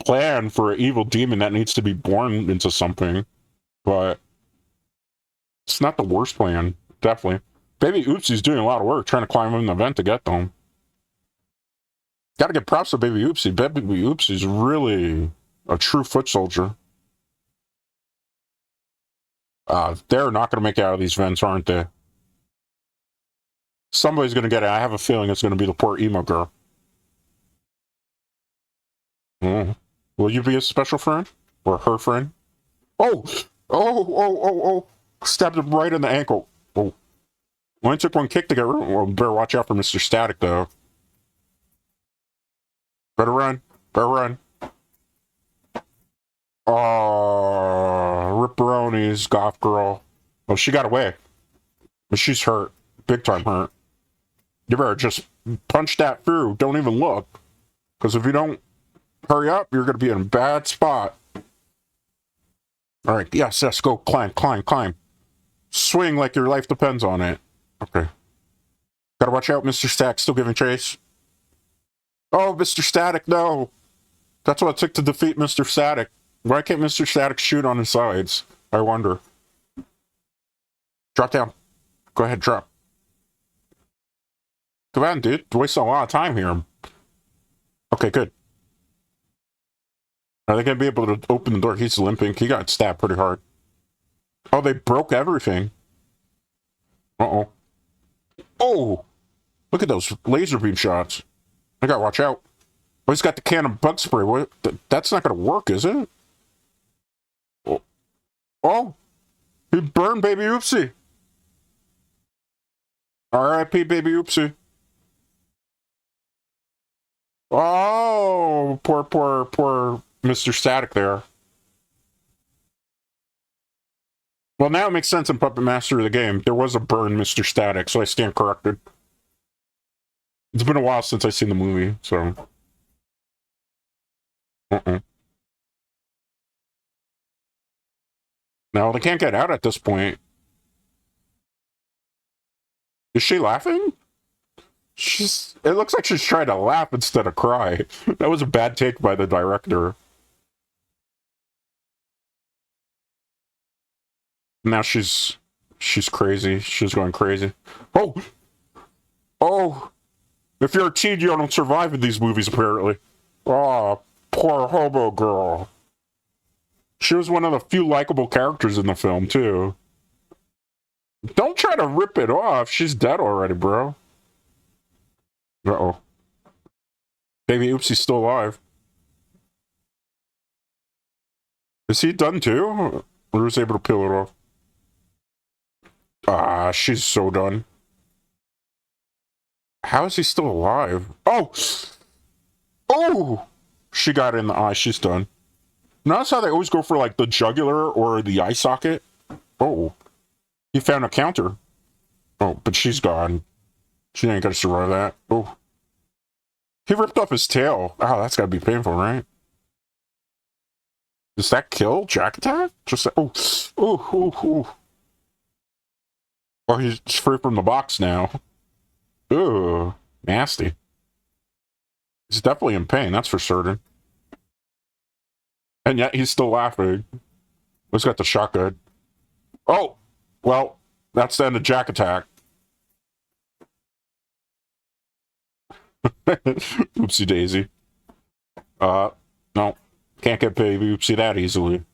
plan for an evil demon that needs to be born into something, but it's not the worst plan, definitely. Baby Oopsie's doing a lot of work trying to climb an event to get them. Gotta get props to Baby Oopsie. Baby Oopsie's really a true foot soldier. They're not gonna make it out of these vents, aren't they? Somebody's gonna get it. I have a feeling it's gonna be the poor emo girl. Mm. Will you be a special friend? Or her friend? Oh! Oh! Stabbed him right in the ankle. Oh. Only took one kick to get rid of him. Well, better watch out for Mr. Static, though. Better run. Better run. Oh, Ripperonis, goth girl. Oh, she got away. But she's hurt. Big time hurt. You better just punch that through. Don't even look. Because if you don't hurry up, you're going to be in a bad spot. All right, yes, go. Climb. Swing like your life depends on it. Okay. Gotta watch out, Mr. Static still giving chase. Oh, Mr. Static, no. That's what it took to defeat Mr. Static. Why can't Mr. Static shoot on his sides? I wonder. Drop down. Go ahead, drop. Come on, dude. You're wasting a lot of time here. Okay, good. Are they going to be able to open the door? He's limping. He got stabbed pretty hard. Oh, they broke everything. Uh-oh. Oh! Look at those laser beam shots. I gotta watch out. Oh, he's got the can of bug spray. What? That's not gonna work, is it? Oh! He burned Baby Oopsie. R.I.P. Baby Oopsie. Oh! Poor Mr. Static there. Well, now it makes sense in Puppet Master of the game. There was a burn Mr. Static, so I stand corrected. It's been a while since I've seen the movie, so... No, they can't get out at this point. Is she laughing? It looks like she's trying to laugh instead of cry. That was a bad take by the director. Now she's crazy. She's going crazy. Oh! If you're a teen, you don't survive in these movies, apparently. Oh, poor hobo girl. She was one of the few likable characters in the film, too. Don't try to rip it off. She's dead already, bro. Uh-oh. Baby Oopsie's still alive. Is he done, too? Or was he able to peel it off? Ah, she's so done. How is he still alive? Oh! Oh! She got in the eye. She's done. Notice how they always go for, like, the jugular or the eye socket? Oh. He found a counter. Oh, but she's gone. She ain't gonna survive that. Oh. He ripped off his tail. Oh, that's gotta be painful, right? Does that kill Jack Attack? Just oh, ooh. Oh, he's free from the box now. Ooh, nasty. He's definitely in pain, that's for certain. And yet he's still laughing. He's got the shotgun. Oh, well, that's the end of Jack Attack. Oopsie daisy. No. Can't get Baby Oopsie that easily.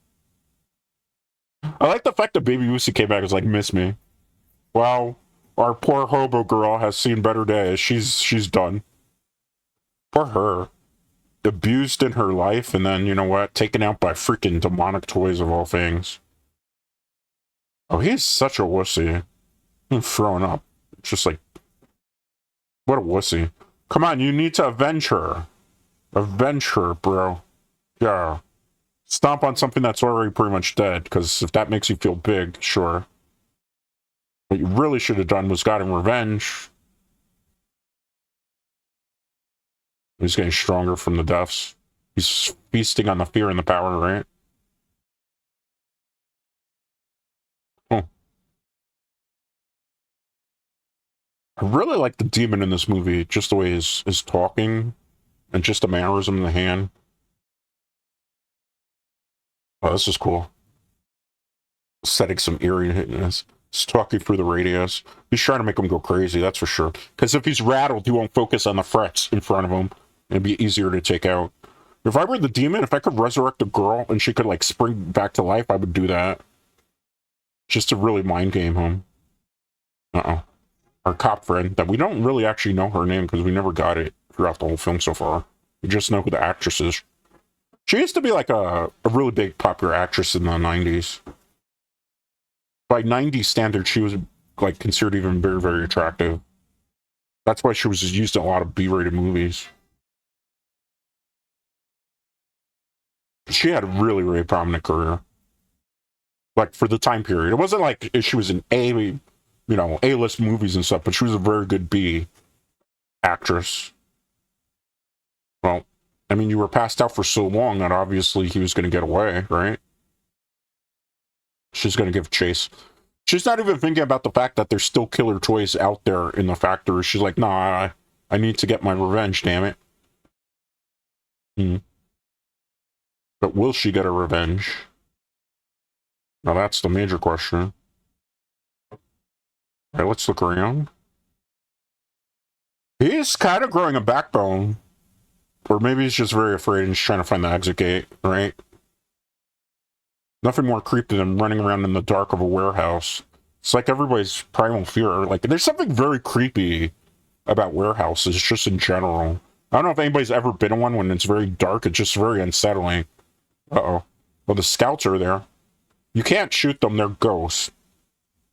I like the fact that Baby Oopsie came back and was like, miss me. Well, our poor hobo girl has seen better days. She's done. Poor her. Abused in her life, and then, you know what? Taken out by freaking demonic toys of all things. Oh, he's such a wussy. He's throwing up. It's just like, what a wussy. Come on, you need to avenge her. Avenge her, bro. Yeah. Stomp on something that's already pretty much dead, because if that makes you feel big, sure. What you really should have done was gotten revenge. He's getting stronger from the deaths. He's feasting on the fear and the power, right? Oh. I really like the demon in this movie, just the way he's talking, and just the mannerism in the hand. Oh, this is cool. Setting some eeriness. He's talking through the radios. He's trying to make him go crazy, that's for sure. Because if he's rattled, he won't focus on the threats in front of him. It'd be easier to take out. If I were the demon, if I could resurrect a girl and she could, like, spring back to life, I would do that. Just to really mind game him. Uh-oh. Our cop friend, that we don't really actually know her name because we never got it throughout the whole film so far. We just know who the actress is. She used to be, like, a really big popular actress in the 90s. By 90s standards, she was, like, considered even very, very attractive. That's why she was used in a lot of B-rated movies. She had a really, really prominent career. Like, for the time period. It wasn't like she was in A-list movies and stuff, but she was a very good B actress. Well, I mean, you were passed out for so long that obviously he was going to get away, right? She's going to give chase. She's not even thinking about the fact that there's still killer toys out there in the factory. She's like, nah, I need to get my revenge, damn it. But will she get her revenge? Now that's the major question. Alright, let's look around. He's kind of growing a backbone. Or maybe he's just very afraid and he's trying to find the exit gate, right? Nothing more creepy than running around in the dark of a warehouse. It's like everybody's primal fear. Like, there's something very creepy about warehouses, just in general. I don't know if anybody's ever been in one when it's very dark. It's just very unsettling. Uh-oh. Well, the scouts are there. You can't shoot them. They're ghosts.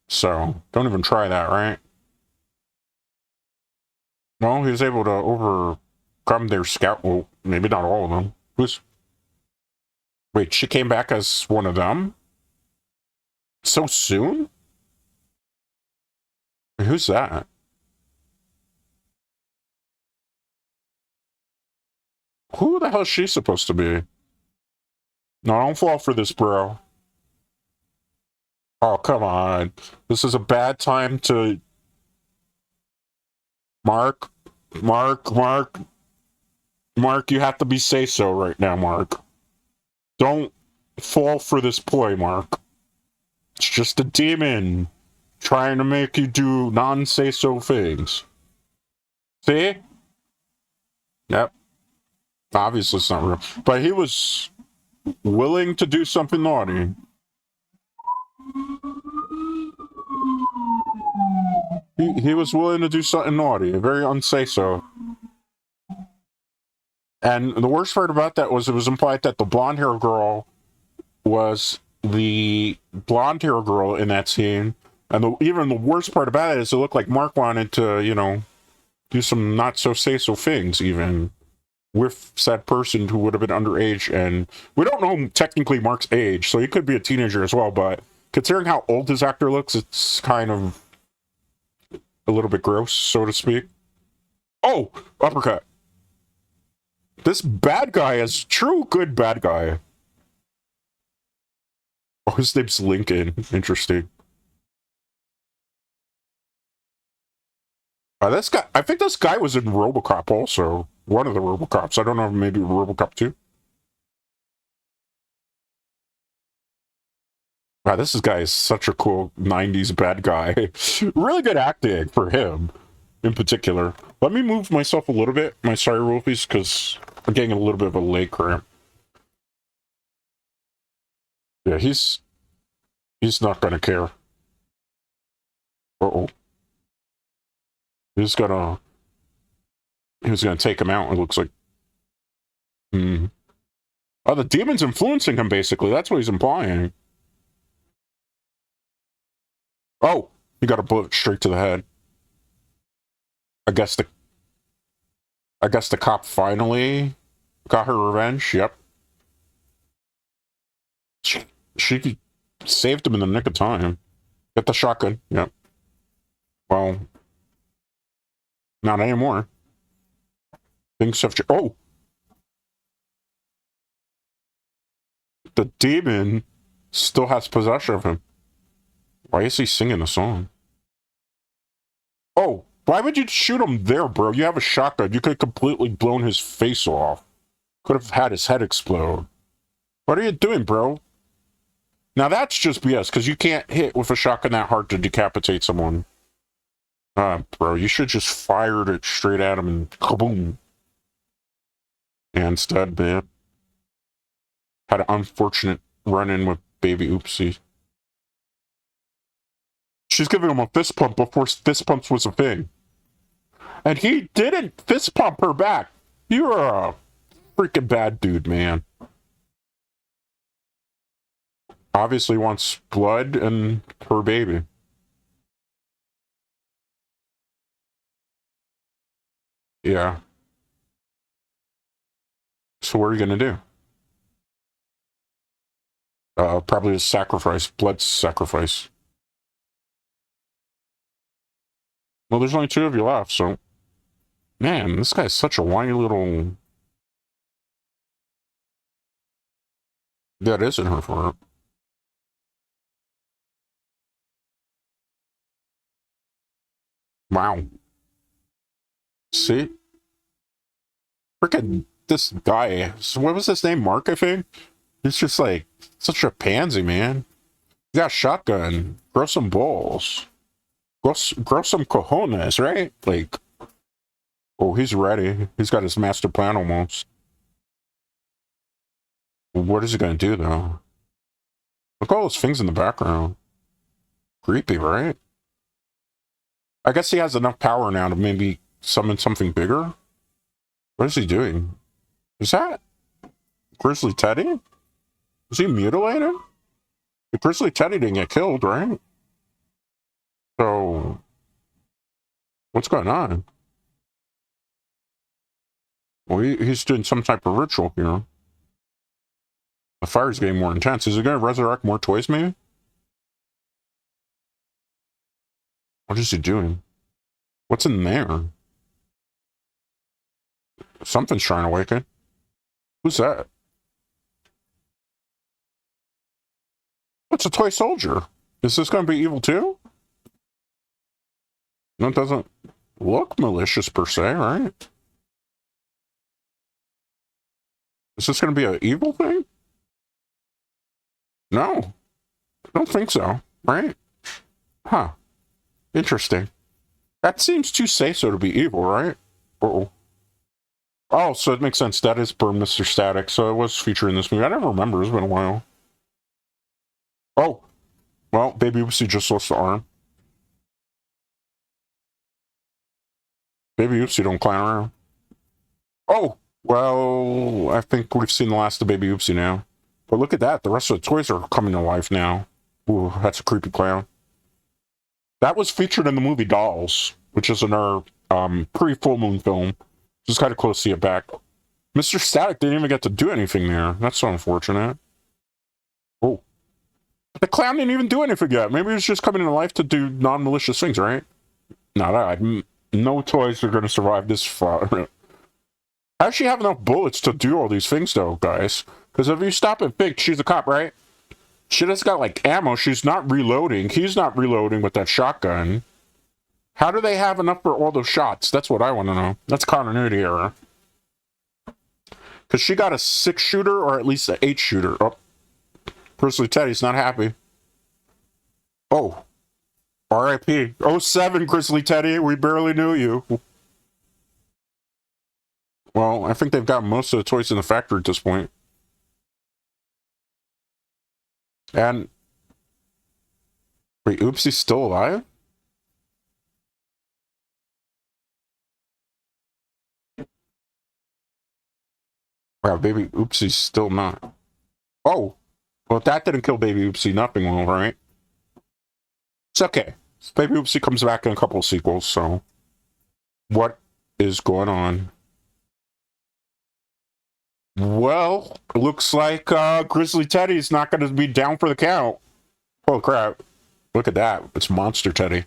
So, don't even try that, right? No, he was able to overcome their scout. Well, maybe not all of them. Wait, she came back as one of them? So soon? Who's that? Who the hell is she supposed to be? No, don't fall for this, bro. Oh, come on. This is a bad time to... Mark, you have to be say-so right now, Mark. Don't fall for this ploy, Mark. It's just a demon trying to make you do non-say-so things. See? Yep. Obviously it's not real. But he was willing to do something naughty. He was willing to do something naughty, very unsay-so. And the worst part about that was it was implied that the blonde-haired girl was the blonde-haired girl in that scene. And even the worst part about it is it looked like Mark wanted to, do some not-so-say-so things, even, with said person who would have been underage. And we don't know technically Mark's age, so he could be a teenager as well, but considering how old this actor looks, it's kind of a little bit gross, so to speak. Oh! Uppercut! This bad guy is true good bad guy. Oh, his name's Lincoln. Interesting. This guy, I think this guy was in RoboCop also. One of the RoboCops. I don't know, maybe RoboCop 2. Wow, this guy is such a cool 90s bad guy. Really good acting for him, in particular. Let me move myself a little bit, my sorry Wolfies, because I'm getting a little bit of a leg cramp. Yeah, he's not gonna care. Uh-oh. He was gonna take him out, it looks like. Oh, the demon's influencing him, basically. That's what he's implying. Oh, he got a bullet straight to the head. I guess the cop finally got her revenge. Yep. She saved him in the nick of time. Get the shotgun. Yep. Well, not anymore. Things have changed. Oh! The demon still has possession of him. Why is he singing a song? Oh, why would you shoot him there, bro? You have a shotgun. You could have completely blown his face off. Could have had his head explode. What are you doing, bro? Now that's just BS, because you can't hit with a shotgun that hard to decapitate someone. Bro, you should just fired it straight at him and kaboom. And instead, man, had an unfortunate run-in with baby Oopsie. She's giving him a fist pump before fist pumps was a thing. And he didn't fist pump her back. You're a freaking bad dude, man. Obviously wants blood and her baby. Yeah. So what are you gonna do? Probably a sacrifice, blood sacrifice. Well, there's only 2 of you left, so... Man, this guy's such a whiny little... That isn't her fault. Wow. See? Freaking this guy. So what was his name? Mark, I think? He's just like such a pansy, man. He got a shotgun. Grow some balls. Grow some cojones, right? Like, oh, he's ready. He's got his master plan almost. What is he gonna do, though? Look at all those things in the background. Creepy, right? I guess he has enough power now to maybe summon something bigger. What is he doing? Is that Grizzly Teddy? Is he mutilated? The Grizzly Teddy didn't get killed, right? So, what's going on? Well, he's doing some type of ritual here. The fire's getting more intense. Is it going to resurrect more toys, maybe? What is he doing? What's in there? Something's trying to awaken. Who's that? It's a toy soldier. Is this going to be evil too? No, it doesn't look malicious per se, right? Is this going to be an evil thing? No. I don't think so, right? Huh. Interesting. That seems too say-so to be evil, right? Uh-oh. Oh, so it makes sense. That is per Mr. Static, so it was featured in this movie. I don't remember. It's been a while. Oh. Well, Baby Oopsie just lost the arm. Baby Oopsie don't clown around. Oh! Well, I think we've seen the last of Baby Oopsie now. But look at that. The rest of the toys are coming to life now. Ooh, that's a creepy clown. That was featured in the movie Dolls, which is another pre-full moon film. Just kind of close to see it back. Mr. Static didn't even get to do anything there. That's so unfortunate. Oh. But the clown didn't even do anything yet. Maybe he was just coming to life to do non-malicious things, right? No, no toys are going to survive this far. How does she have enough bullets to do all these things, though, guys? Because if you stop and think, she's a cop, right? She just got, like, ammo. She's not reloading. He's not reloading with that shotgun. How do they have enough for all those shots? That's what I want to know. That's continuity error. Because she got a 6-shooter or at least an 8-shooter. Oh, Grizzly Teddy's not happy. Oh, R.I.P. 07, Grizzly Teddy. We barely knew you. Well, I think they've got most of the toys in the factory at this point. And... wait, Oopsie's still alive? Wow, baby Oopsie's still not. Oh! Well, if that didn't kill baby Oopsie, nothing will, right? It's okay. Baby Oopsie comes back in a couple of sequels, so... what is going on? Well, it looks like Grizzly Teddy's not going to be down for the count. Holy crap. Look at that. It's Monster Teddy.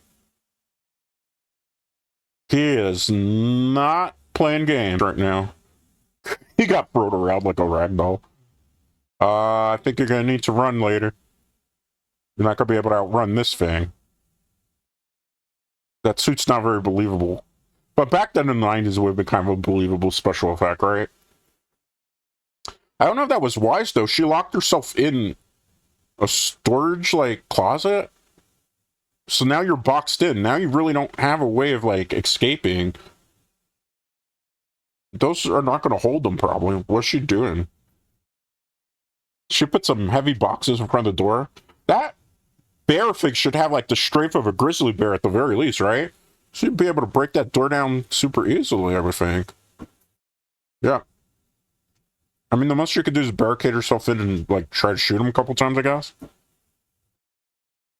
He is not playing games right now. He got thrown around like a ragdoll. I think you're going to need to run later. You're not going to be able to outrun this thing. That suit's not very believable. But back then in the 90s, it would have been kind of a believable special effect, right? I don't know if that was wise, though. She locked herself in a storage, like, closet. So now you're boxed in. Now you really don't have a way of, like, escaping. Those are not going to hold them, probably. What's she doing? She put some heavy boxes in front of the door. That bear thing should have, like, the strength of a grizzly bear at the very least, right? She'd be able to break that door down super easily, I would think. Yeah. I mean, the most you could do is barricade herself in and, like, try to shoot him a couple times, I guess.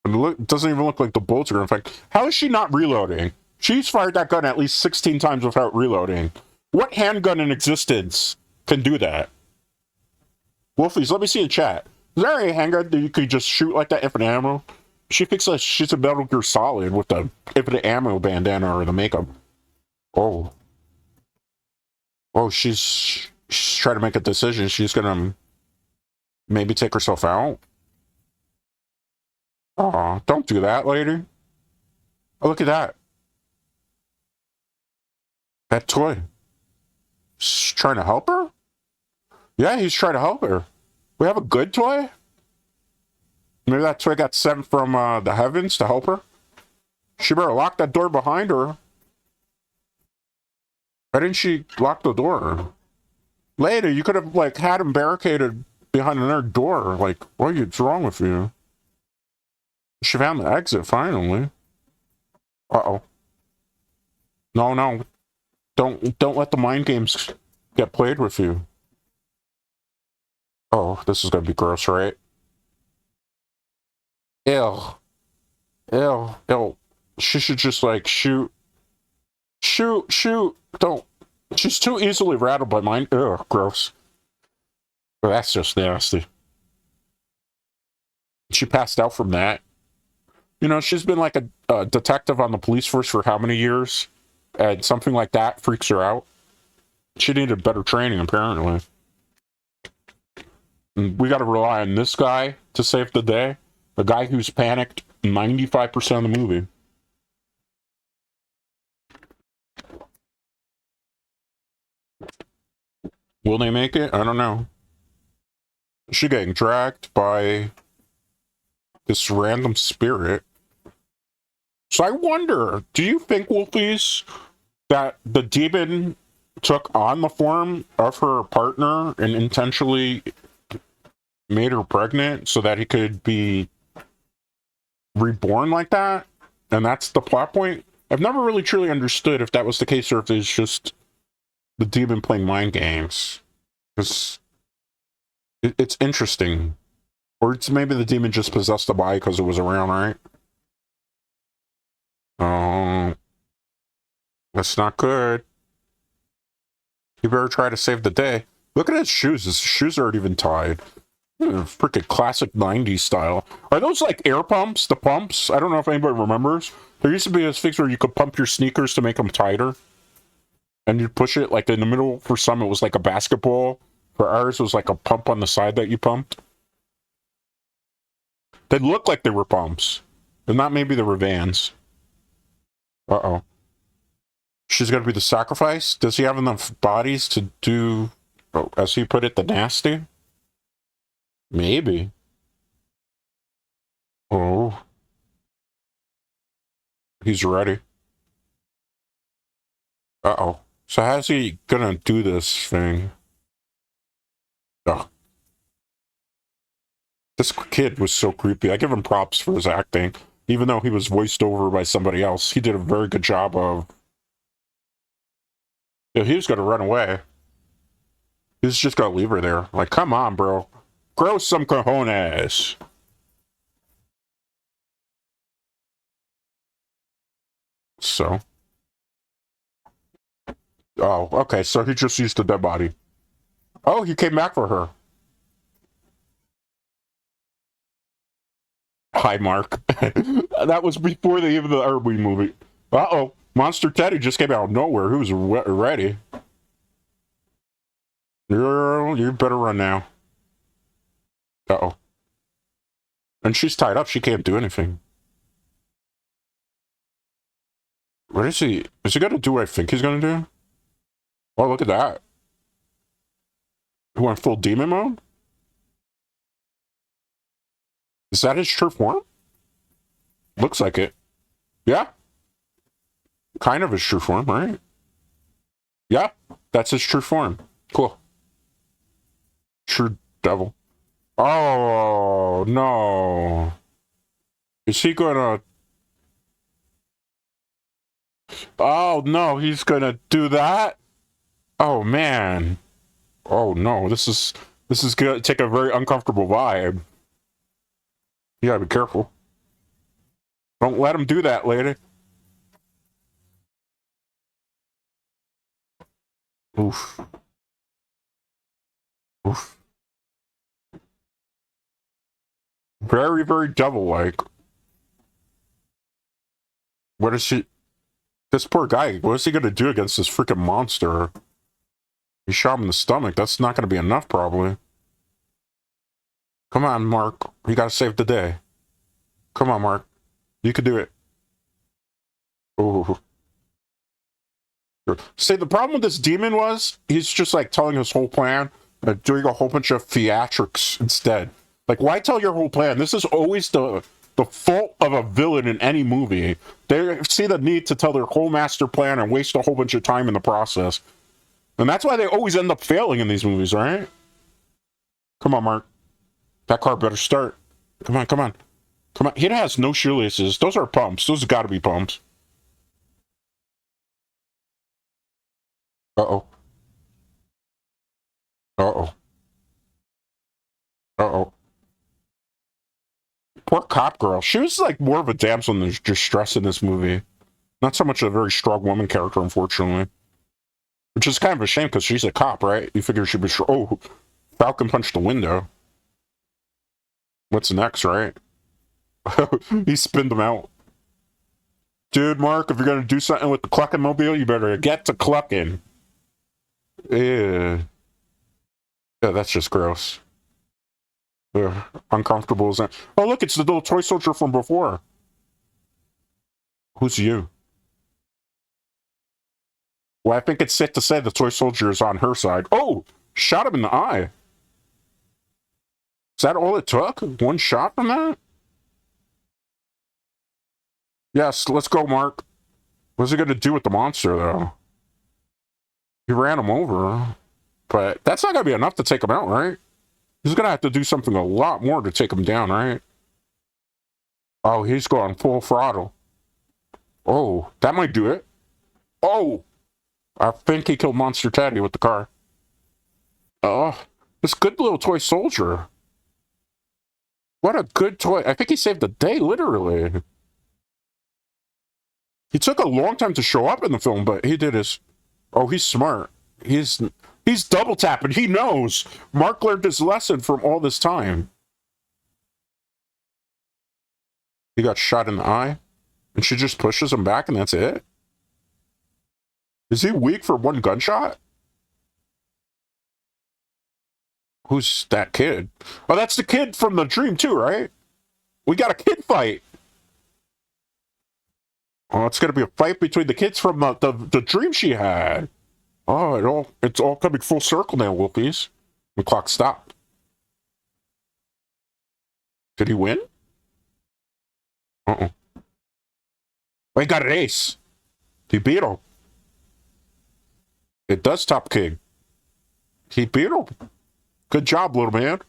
But it doesn't even look like the bullets are going to affect. How is she not reloading? She's fired that gun at least 16 times without reloading. What handgun in existence can do that? Wolfies, let me see in chat. Is there a handgun that you could just shoot like that infinite ammo? She thinks that she's a Metal Gear Solid with the infinite ammo bandana or the makeup. Oh. Oh, she's trying to make a decision. She's gonna maybe take herself out. Aw, don't do that, lady. Oh, look at that. That toy. He's trying to help her? Yeah, he's trying to help her. We have a good toy? Maybe that toy got sent from the heavens to help her? She better lock that door behind her. Why didn't she lock the door? Later, you could have, like, had him barricaded behind another door. Like, what's wrong with you? She found the exit, finally. Uh-oh. No, no. Don't let the mind games get played with you. Oh, this is gonna be gross, right? Ew. Ew. Ew. She should just, like, shoot. Shoot. Don't. She's too easily rattled by mind. Ugh, gross. Well, that's just nasty. She passed out from that. You know, she's been like a detective on the police force for how many years? And something like that freaks her out. She needed better training, apparently. And we gotta rely on this guy to save the day. The guy who's panicked 95% of the movie. Will they make it? I don't know. Is she getting dragged by this random spirit? So I wonder, do you think, Wolfies, that the demon took on the form of her partner and intentionally made her pregnant so that he could be reborn like that? And that's the plot point? I've never really truly understood if that was the case or if it's just the demon playing mind games. Because it's interesting. Or it's maybe the demon just possessed the body because it was around, right? Oh, that's not good. You better try to save the day. Look at his shoes. His shoes aren't even tied. Freaking classic 90s style. Are those like air pumps? The pumps? I don't know if anybody remembers. There used to be this fix where you could pump your sneakers to make them tighter. And you push it like in the middle. For some, it was like a basketball. For ours, it was like a pump on the side that you pumped. They looked like they were pumps. And not maybe they were vans. Uh-oh. She's going to be the sacrifice? Does he have enough bodies to do, as he put it, the nasty? Maybe. Oh. He's ready. Uh-oh. So how's he gonna do this thing? Ugh. This kid was so creepy. I give him props for his acting. Even though he was voiced over by somebody else, he did a very good job of... Yeah, he was gonna run away. He's just gonna leave her there. Like, come on, bro. Grow some cojones. So... Oh, okay, so he just used the dead body. Oh, he came back for her. Hi, Mark. That was before even the Irby movie. Uh-oh. Monster Teddy just came out of nowhere. Who's ready? Girl, you better run now. Uh-oh. And she's tied up. She can't do anything. What is he? Is he going to do what I think he's going to do? Oh, look at that. He went full demon mode? Is that his true form? Looks like it. Yeah. Kind of his true form, right? Yeah. That's his true form. Cool. True devil. Oh, no. Is he gonna... Oh, no, he's gonna do that? Oh, man. Oh, no, this is gonna take a very uncomfortable vibe. You gotta be careful. Don't let him do that, lady. Oof. Oof. Very, very devil-like. What is she... This poor guy, what is he gonna do against this freaking monster? He shot him in the stomach. That's not gonna be enough, probably. Come on, Mark. You gotta save the day. Come on, Mark. You can do it. Ooh. See, the problem with this demon was, he's just like telling his whole plan, doing a whole bunch of theatrics instead. Like, why tell your whole plan? This is always the fault of a villain in any movie. They see the need to tell their whole master plan and waste a whole bunch of time in the process. And that's why they always end up failing in these movies, right? Come on, Mark. That car better start. Come on, come on. Come on. He has no shoelaces. Those are pumps. Those have got to be pumps. Uh-oh. Uh-oh. Uh-oh. Poor cop girl. She was like more of a damsel in distress in this movie. Not so much a very strong woman character, unfortunately. Which is kind of a shame because she's a cop, right? You figure she'd be sure. Oh, Falcon punched the window. What's next, right? He spinned them out. Dude, Mark, if you're going to do something with the Cluckin' Mobile, you better get to Cluckin'. Yeah. Yeah, that's just gross. Ugh, uncomfortable as that. Oh, look, it's the little toy soldier from before. Who's you? Well, I think it's safe to say the toy soldier is on her side. Oh, shot him in the eye. Is that all it took? One shot from that? Yes, let's go, Mark. What's he going to do with the monster, though? He ran him over. But that's not going to be enough to take him out, right? He's going to have to do something a lot more to take him down, right? Oh, he's going full throttle. Oh, that might do it. Oh! I think he killed Monster Teddy with the car. Oh, this good little toy soldier. What a good toy. I think he saved the day, literally. He took a long time to show up in the film, but he did his... Oh, he's smart. He's double tapping. He knows. Mark learned his lesson from all this time. He got shot in the eye, and she just pushes him back, and that's it? Is he weak for one gunshot? Who's that kid? Oh, that's the kid from the dream too, right? We got a kid fight. Oh, it's gonna be a fight between the kids from the dream she had. Oh, it's all coming full circle now, Wolfies. The clock stopped. Did he win? Uh-oh. Oh, he got an ace. He beat him. It does top king. He beat him. Good job, little man.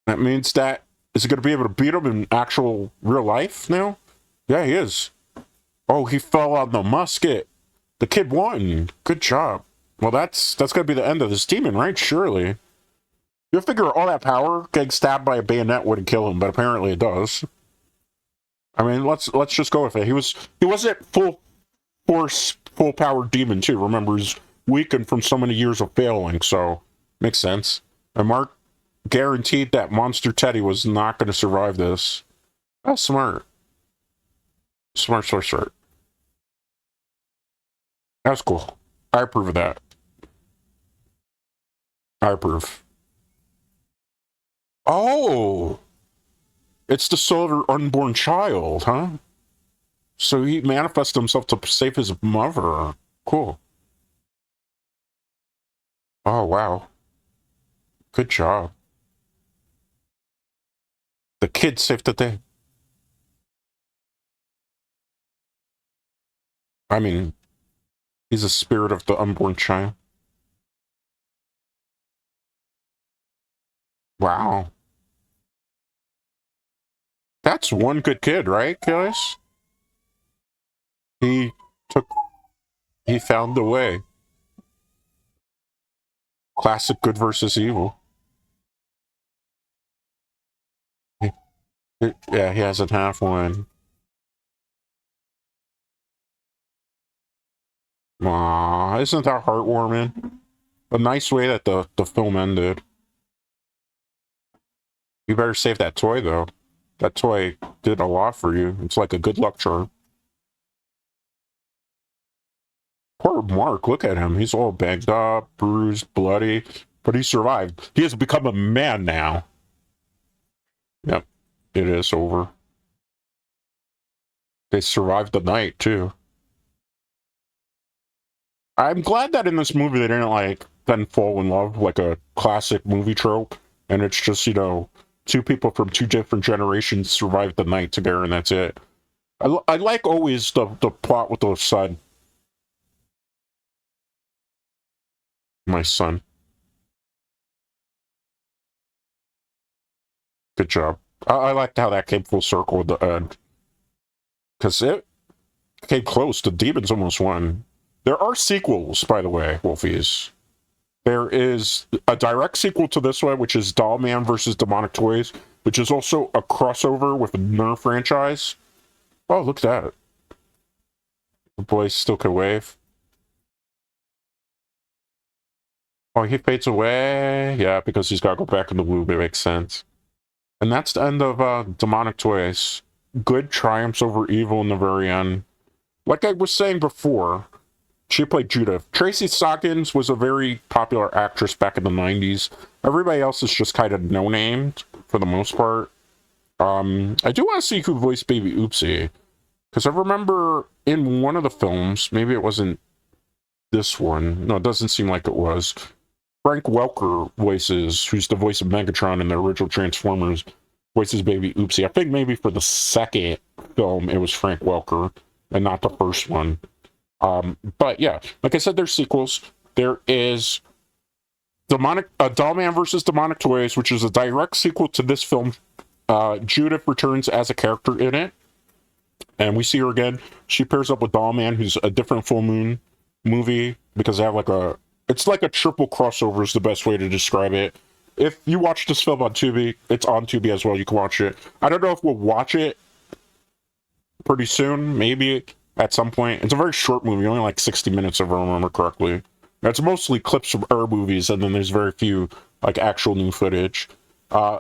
That means that, is he going to be able to beat him in actual real life now? Yeah, he is. Oh, he fell on the musket. The kid won. Good job. Well, that's going to be the end of this demon, right? Surely. You figure all that power, getting stabbed by a bayonet wouldn't kill him, but apparently it does. I mean, let's just go with it. He wasn't full force, full power demon too. Remember, he's weakened from so many years of failing, so makes sense. And Mark guaranteed that Monster Teddy was not going to survive this. That's smart. Smart. That's cool. I approve of that. I approve. Oh! It's the soul of her unborn child, huh? So he manifested himself to save his mother. Cool. Oh, wow. Good job. The kid saved the day. I mean, he's a spirit of the unborn child. Wow. That's one good kid, right, guys? He found the way. Classic good versus evil. Yeah, he hasn't half one. Aw, isn't that heartwarming? A nice way that the film ended. You better save that toy, though. That toy did a lot for you. It's like a good luck charm. Poor Mark, look at him. He's all banged up, bruised, bloody, but he survived. He has become a man now. Yep, it is over. They survived the night, too. I'm glad that in this movie they didn't, like, then fall in love like a classic movie trope, and it's just, you know, two people from two different generations survived the night together, and that's it. I like always the plot with the son. My son. Good job. I liked how that came full circle at the end. Because it came close. The demons almost won. There are sequels, by the way, Wolfies. There is a direct sequel to this one, which is Doll Man versus Demonic Toys, which is also a crossover with the Nerf franchise. Oh, look at that. The boy still can wave. Oh, he fades away. Yeah, because he's got to go back in the loop. It makes sense. And that's the end of Demonic Toys. Good triumphs over evil in the very end. Like I was saying before, she played Judith. Tracy Sawkins was a very popular actress back in the 90s. Everybody else is just kind of no-named, for the most part. I do want to see who voiced Baby Oopsie. Because I remember in one of the films, maybe it wasn't this one. No, it doesn't seem like it was. Frank Welker voices, who's the voice of Megatron in the original Transformers, voices Baby Oopsie. I think maybe for the second film, it was Frank Welker, and not the first one. But yeah, like I said, there's sequels. There is Doll Man versus Demonic Toys, which is a direct sequel to this film. Judith returns as a character in it, and we see her again. She pairs up with Doll Man, who's a different full moon movie, because they have it's like a triple crossover is the best way to describe it. If you watch this film on Tubi, it's on Tubi as well. You can watch it. I don't know if we'll watch it pretty soon, maybe at some point. It's a very short movie, only like 60 minutes if I remember correctly. It's mostly clips from her movies, and then there's very few like actual new footage.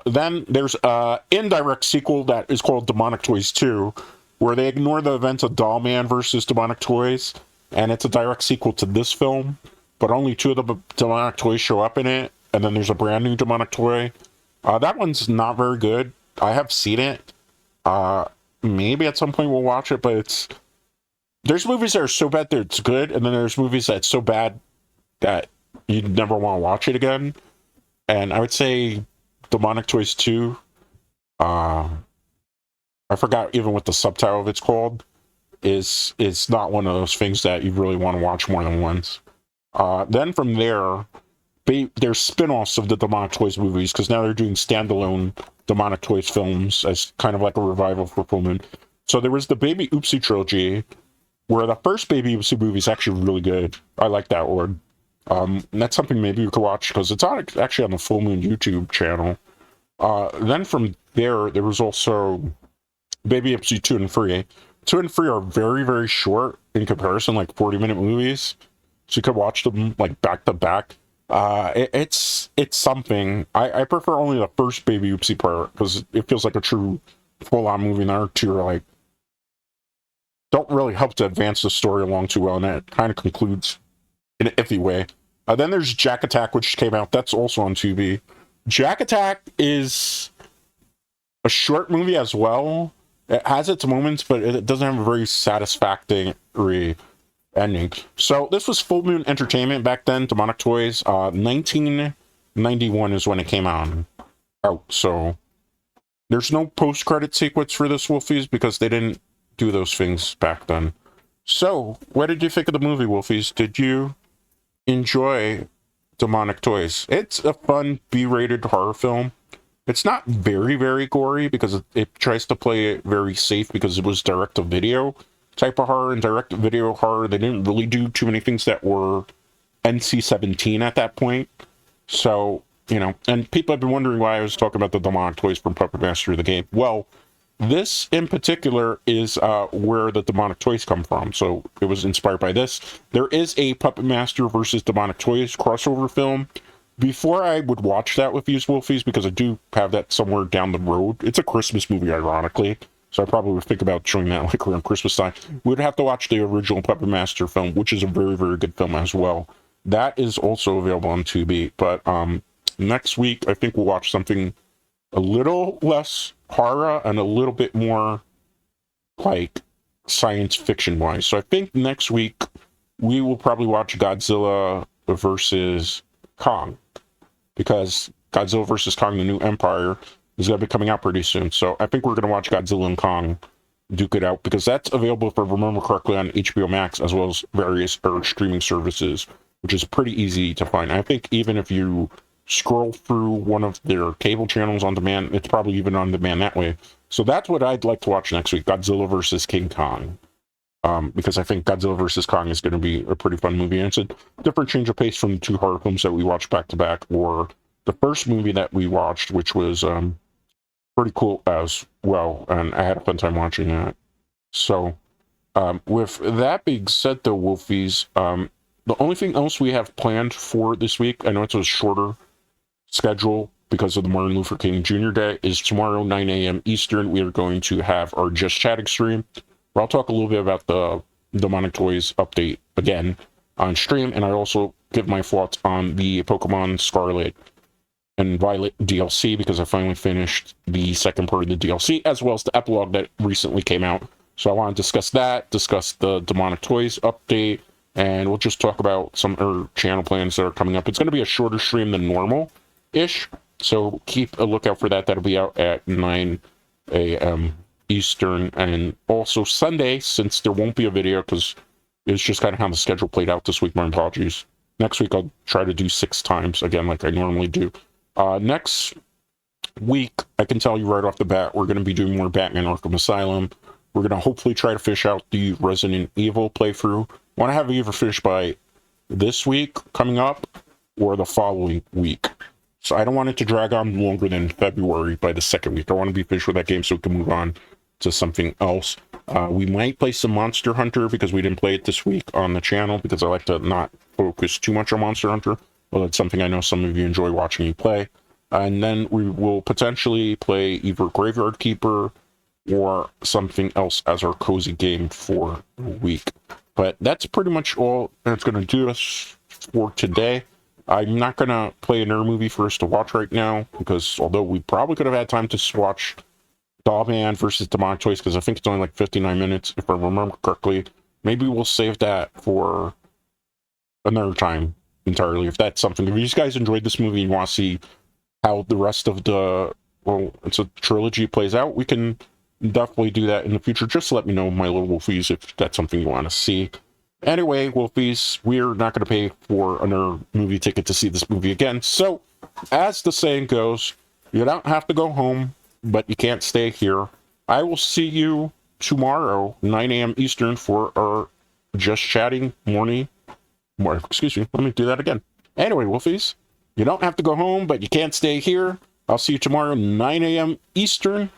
Then there's an indirect sequel that is called Demonic Toys 2, where they ignore the events of Doll Man versus Demonic Toys, and it's a direct sequel to this film, but only two of the demonic toys show up in it, and then there's a brand new demonic toy. That one's not very good. I have seen it. Maybe at some point we'll watch it, but there's movies that are so bad that it's good, and then there's movies that's so bad that you never want to watch it again. And I would say Demonic Toys 2, I forgot even what the subtitle of it's called, is not one of those things that you really want to watch more than once. Then from there, there's spin-offs of the Demonic Toys movies, because now they're doing standalone Demonic Toys films as kind of like a revival for Full Moon. So there was the Baby Oopsie trilogy, where the first Baby Oopsie movie is actually really good. I like that one. That's something maybe you could watch, because it's actually on the Full Moon YouTube channel. Then from there was also Baby Oopsie 2 and 3. 2 and 3 are very, very short in comparison, like 40-minute movies. So you could watch them like back to back. It's something. I prefer only the first Baby Oopsie part, because it feels like a true full-on movie, and the other two are like, don't really help to advance the story along too well, and it kind of concludes in an iffy way. Then there's Jack Attack, which came out. That's also on Tubi. Jack Attack is a short movie as well. It has its moments, but it doesn't have a very satisfactory ending. So this was Full Moon Entertainment back then, Demonic Toys. 1991 is when it came out. So there's no post-credit sequence for this, Wolfies, because they didn't do those things back then. So what did you think of the movie, Wolfies? Did you enjoy Demonic Toys? It's a fun B-rated horror film. It's not very, very gory, because it tries to play it very safe, because it was direct-to-video type of horror, and direct-to-video horror, they didn't really do too many things that were NC-17 at that point. So, and people have been wondering why I was talking about the Demonic Toys from Puppet Master of the game. Well, this in particular is where the Demonic Toys come from, so it was inspired by this. There is a Puppet Master versus Demonic Toys crossover film. Before I would watch that with you, Wolfies, because I do have that somewhere down the road. It's a Christmas movie, ironically, so I probably would think about showing that like around Christmas time. We'd have to watch the original Puppet Master film, which is a very, very good film as well. That is also available on Tubi, but next week I think we'll watch something a little less horror and a little bit more like science fiction wise. So I think next week we will probably watch Godzilla versus Kong, because Godzilla vs. Kong, The New Empire, is going to be coming out pretty soon. So I think we're going to watch Godzilla and Kong duke it out, because that's available, if I remember correctly, on HBO Max, as well as various streaming services, which is pretty easy to find. I think even if you scroll through one of their cable channels on demand, it's probably even on demand that way. So that's what I'd like to watch next week, Godzilla vs. King Kong. Because I think Godzilla vs. Kong is going to be a pretty fun movie, and it's a different change of pace from the two horror films that we watched back to back, or the first movie that we watched, which was pretty cool as well, and I had a fun time watching that. So with that being said, though, Wolfies, the only thing else we have planned for this week, I know it's a shorter schedule because of the Martin Luther King Jr. Day, is tomorrow 9 a.m. Eastern. We are going to have our Just Chatting stream, where I'll talk a little bit about the Demonic Toys update again on stream, and I also give my thoughts on the Pokemon Scarlet and Violet DLC, because I finally finished the second part of the DLC, as well as the epilogue that recently came out. So I want to discuss that, discuss the Demonic Toys update, and we'll just talk about some other channel plans that are coming up. It's going to be a shorter stream than normal-ish, so keep a lookout for that. That'll be out at 9 a.m. Eastern, and also Sunday, since there won't be a video, because it's just kind of how the schedule played out this week. My apologies. Next week, I'll try to do 6 times, again, like I normally do. Next week, I can tell you right off the bat, we're going to be doing more Batman Arkham Asylum. We're going to hopefully try to fish out the Resident Evil playthrough. Want to have it either finished by this week coming up or the following week. So I don't want it to drag on longer than February by the second week. I want to be finished with that game so we can move on to something else. We might play some Monster Hunter, because we didn't play it this week on the channel, because I like to not focus too much on Monster Hunter. Well, it's something I know some of you enjoy watching me play. And then we will potentially play either Graveyard Keeper or something else as our cozy game for the week. But that's pretty much all that's going to do us for today. I'm not going to play another movie for us to watch right now, because although we probably could have had time to watch Dollman versus Demonic Toys, because I think it's only like 59 minutes, if I remember correctly, maybe we'll save that for another time entirely, if that's something. If you guys enjoyed this movie and want to see how the rest of the, well, it's a trilogy, plays out, we can definitely do that in the future. Just let me know, my little Wolfies, if that's something you want to see. Anyway, Wolfies, we're not going to pay for another movie ticket to see this movie again. So, as the saying goes, you don't have to go home, but you can't stay here. I will see you tomorrow, 9 a.m. Eastern, for our Just Chatting morning. Excuse me, let me do that again. Anyway, Wolfies, you don't have to go home, but you can't stay here. I'll see you tomorrow, 9 a.m. Eastern,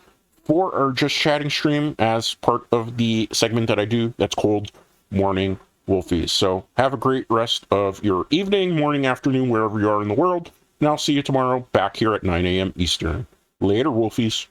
for our Just Chatting stream as part of the segment that I do that's called Morning Wolfies. So have a great rest of your evening, morning, afternoon, wherever you are in the world. And I'll see you tomorrow back here at 9 a.m. Eastern. Later, Wolfies.